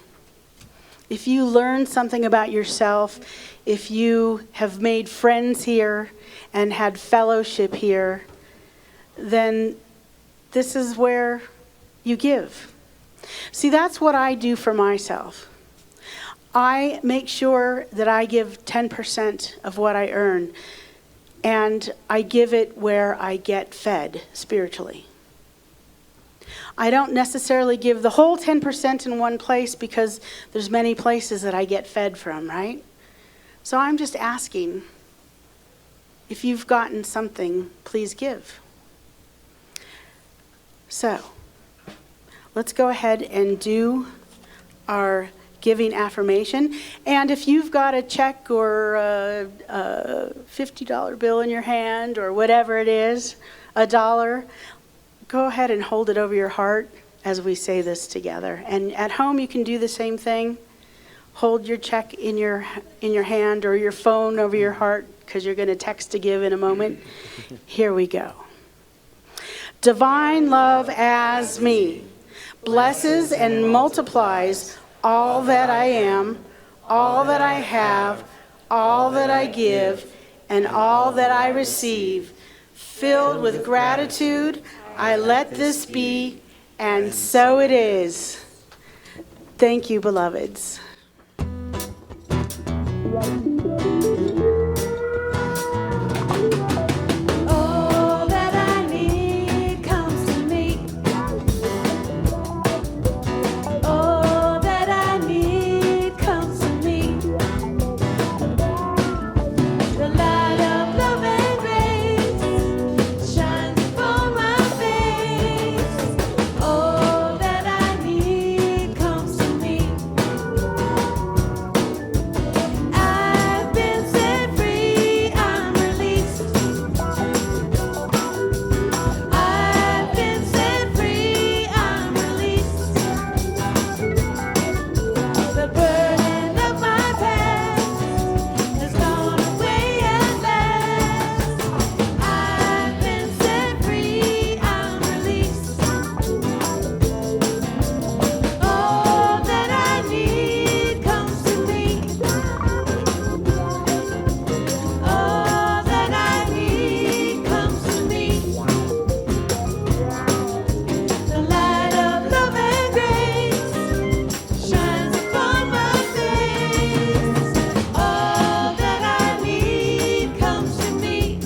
if you learn something about yourself, if you have made friends here and had fellowship here, then this is where you give. See, that's what I do for myself. I make sure that I give 10% of what I earn, and I give it where I get fed spiritually. I don't necessarily give the whole 10% in one place because there's many places that I get fed from, right? So I'm just asking, if you've gotten something, please give. So, let's go ahead and do our giving affirmation. And if you've got a check or a $50 bill in your hand or whatever it is, $1, go ahead and hold it over your heart as we say this together. And at home you can do the same thing. Hold your check in your hand or your phone over your heart because you're going to text to give in a moment. Here we go. Divine love as me blesses and multiplies all that I am, all that I have, all that I give, and all that I receive. Filled with gratitude, I let this be, and so it is. Thank you, beloveds. All that I need comes to me. All that I need comes to me. The light of love and grace shines upon my face. All that I need comes to me. I've been set free, I'm released. I've been set free, I'm released. The burden of my past has gone away at last. I've been set free, I'm released. All that I need comes to me. All that I need comes to me. The light of love and grace shines upon my face. All that I need comes to me.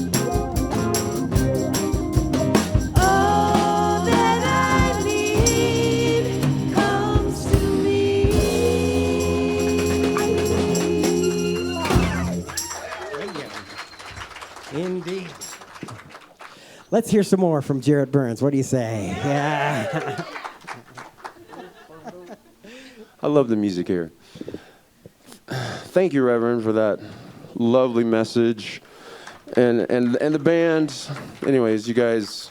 All that I need comes to me. Indeed. Let's hear some more from Jarrett Burns. What do you say? Yeah. I love the music here. Thank you, Reverend, for that lovely message. And the band, anyways, you guys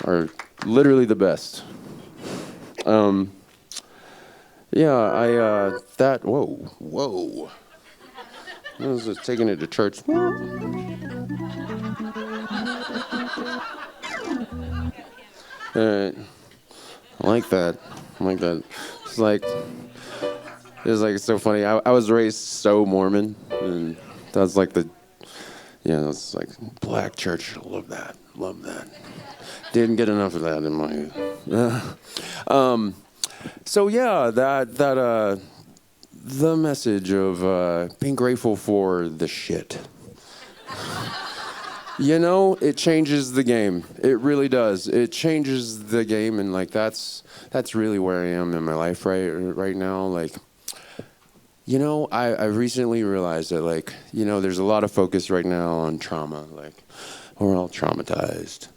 are literally the best. Whoa. I was just taking it to church. I like that. It's so funny. I was raised so Mormon, and that's like that's like black church. Love that. Didn't get enough of that in my. The message of being grateful for the shit. It changes the game. It really does. It changes the game, and that's really where I am in my life right now. I recently realized that there's a lot of focus right now on trauma. We're all traumatized,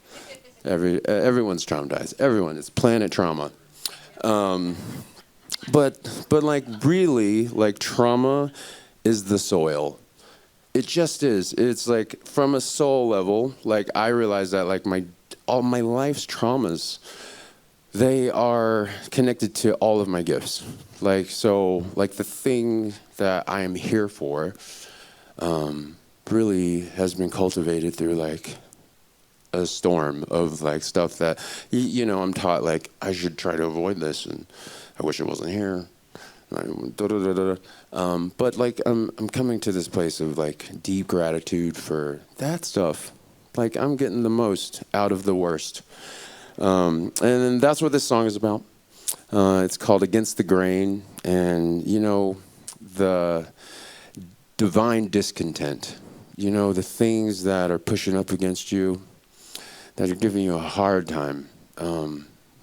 Everyone's traumatized. Everyone. It's planet trauma. But like really, like trauma is the soil. It just is. It's like from a soul level, like I realize that like all my life's traumas, they are connected to all of my gifts. Like, so like the thing that I am here for really has been cultivated through like a storm of like stuff that, you know, I'm taught like I should try to avoid this and I wish it wasn't here. But like I'm coming to this place of like deep gratitude for that stuff. Like I'm getting the most out of the worst. And that's what this song is about. It's called Against the Grain. And, you know, the divine discontent, you know, the things that are pushing up against you, that are giving you a hard time,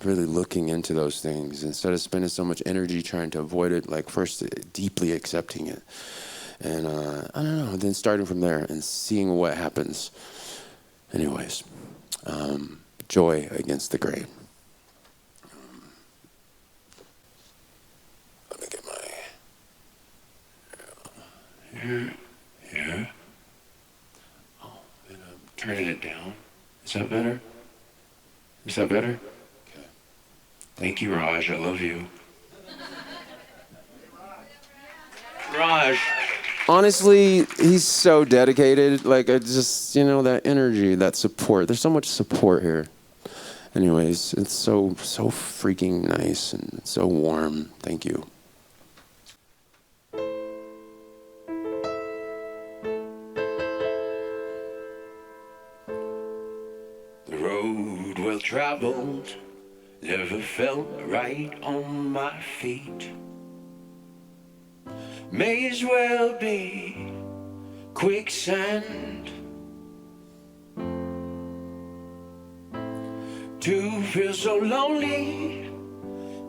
really looking into those things instead of spending so much energy trying to avoid it, like first deeply accepting it. And I don't know, then starting from there and seeing what happens. Anyways, joy against the grain. Let me get my... Yeah. Oh, and I'm turning it down. Is that better? Is that better? Okay. Thank you, Raj. I love you. Raj. Honestly, he's so dedicated. Like, I just, you know, that energy, that support. There's so much support here. Anyways, it's so freaking nice and so warm. Thank you. The road well traveled never felt right on my feet. May as well be quicksand to feel so lonely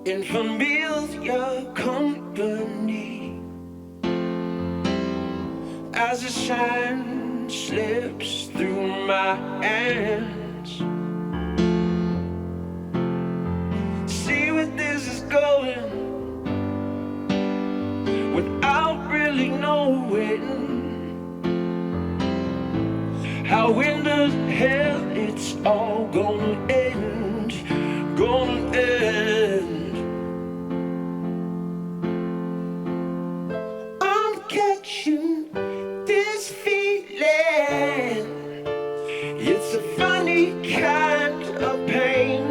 in familiar company as the sand slips through my hands. See where this is going without really knowing how in the hell it's all gonna end, gonna end. I'm catching this feeling. It's a funny kind of pain.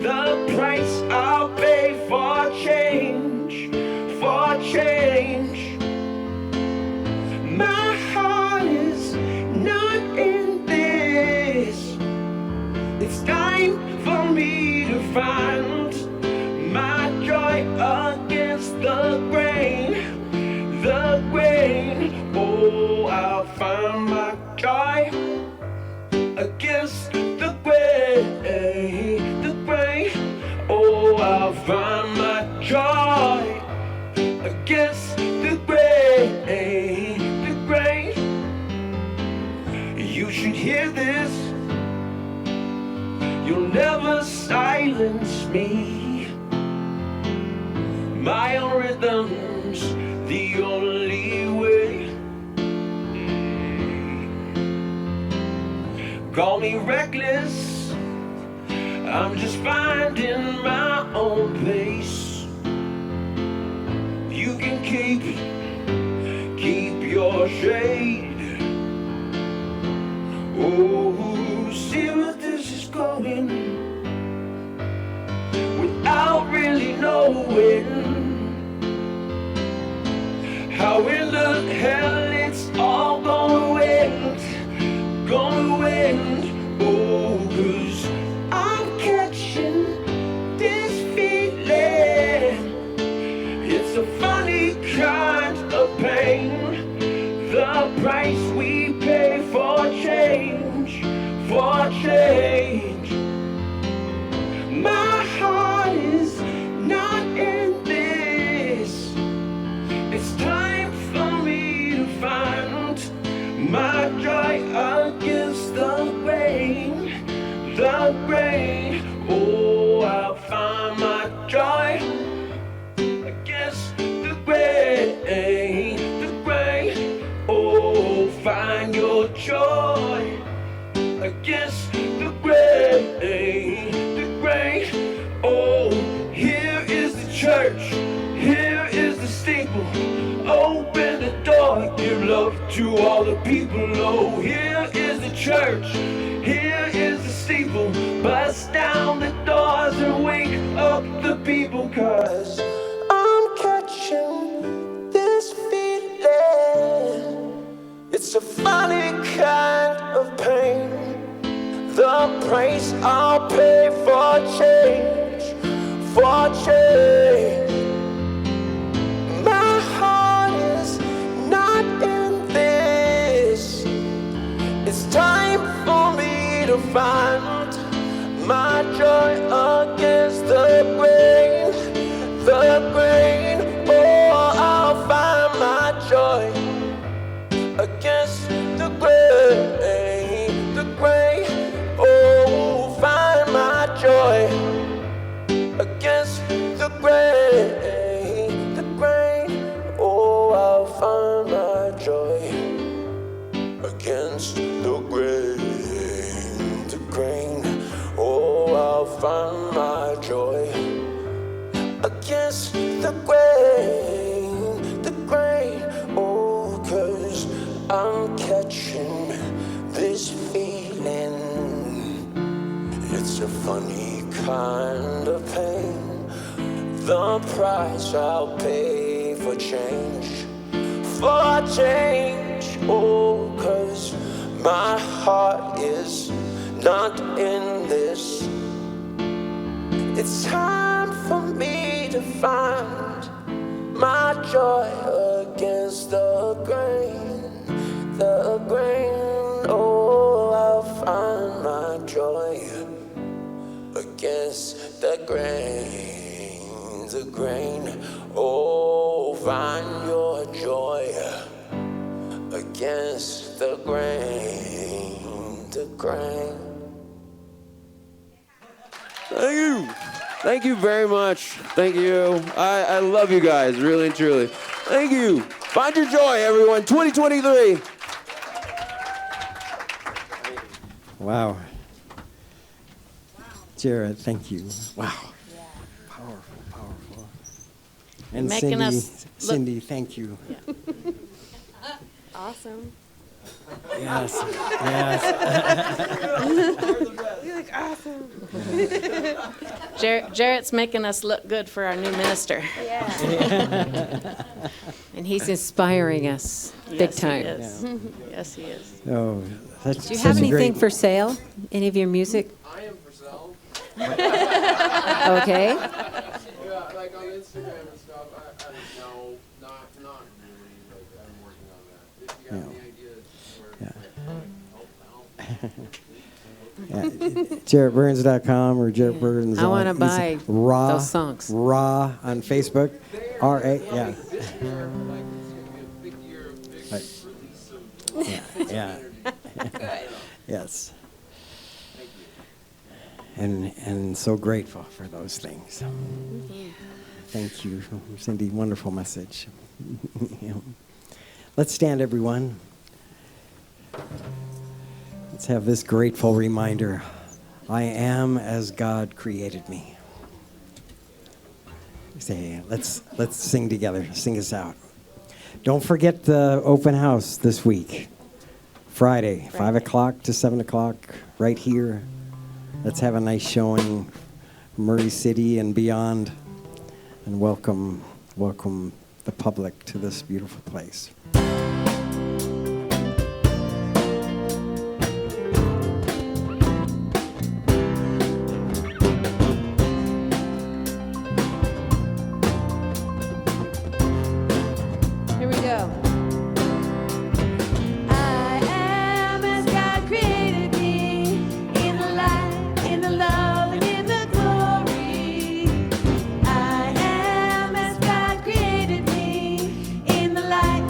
The price I'll pay for change, for change. My heart is not in this. It's time for me to find my joy against the grain, the grain. Oh, I'll find my joy against the grain, the grain. Oh, I'll find my joy against the grain, the grain. You should hear this. You'll never silence me. My own rhythm's the only way. Call me reckless, I'm just finding my own pace. You can keep your shade. Oh, see where this is going without really knowing how in the hell it's all gonna end, gonna end. Oh, 'cause I'm catching this feeling. It's a funny kind of pain. The price we pay for change, for change. My heart is not in this. It's time for me to find my joy against the grain, the grain. Oh, I'll find my joy against the grain, the grain. Oh, find your joy against the grain, the grain. Oh, here is the church, here is the steeple. Open the door, give love to all the people. Oh, here is the church, here is the steeple. Bust down the doors and wake up the people, 'cause I'm catching this feeling. It's a funny kind of pain. The price I'll pay for change, for change. My heart is not in this. It's time for me to find my joy against the grain, the grain. Oh, I'll find my joy against the grain, the grain. Oh, find my joy against the grain, the grain. Oh, I'll find my joy against the grain, the grain. Oh, I'll find my joy against the grain, the grain. Oh, 'cause I'm catching this feeling. It's a funny kind of pain. The price I'll pay for change, for change. Oh, 'cause my heart is not in this. It's time for me to find my joy against the grain, the grain. Oh, I'll find my joy against the grain, the grain. Oh, find your joy against the grain, the grain. Thank you. Thank you very much. Thank you. I love you guys, really and truly. Thank you. Find your joy, everyone. 2023. Wow. Jarrett, thank you. Wow. Powerful, powerful. And Making Cindy, us look- Cindy, thank you. Awesome. Yes, yes. You're like, awesome. Jarrett's making us look good for our new minister. Yeah. And he's inspiring us big time. He is. Yes, he is. Oh, that's Do you such have a anything great, for sale? Any of your music? I am for sale. Okay. Yeah, like on Instagram and stuff. No, not really. Like I'm working on that. If you got any ideas, JarrettBurns.com or Jarrett Burns. I wanna he's buy Raw, those songs. Raw on Facebook. R-A, yeah. this year, like it's gonna be a big year of big Right. release of Yeah. Yes. And so grateful for those things. Thank you, Cindy. Wonderful message. Yeah. Let's stand, everyone. Let's have this grateful reminder. I am as God created me. Say, let's sing together. Sing us out. Don't forget the open house this week. Friday, 5 o'clock to 7 o'clock, right here. Let's have a nice showing, Murray City and beyond, and welcome the public to this beautiful place. Here we go. I am as God created me, in the light, in the love, and in the glory. I am as God created me, in the light,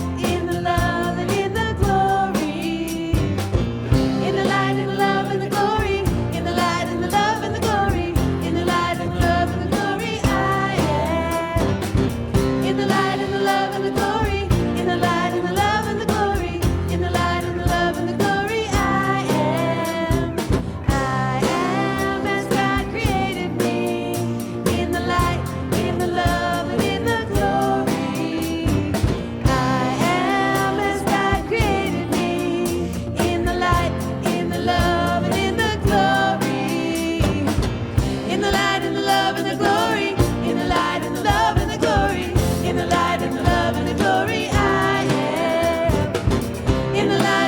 in the light.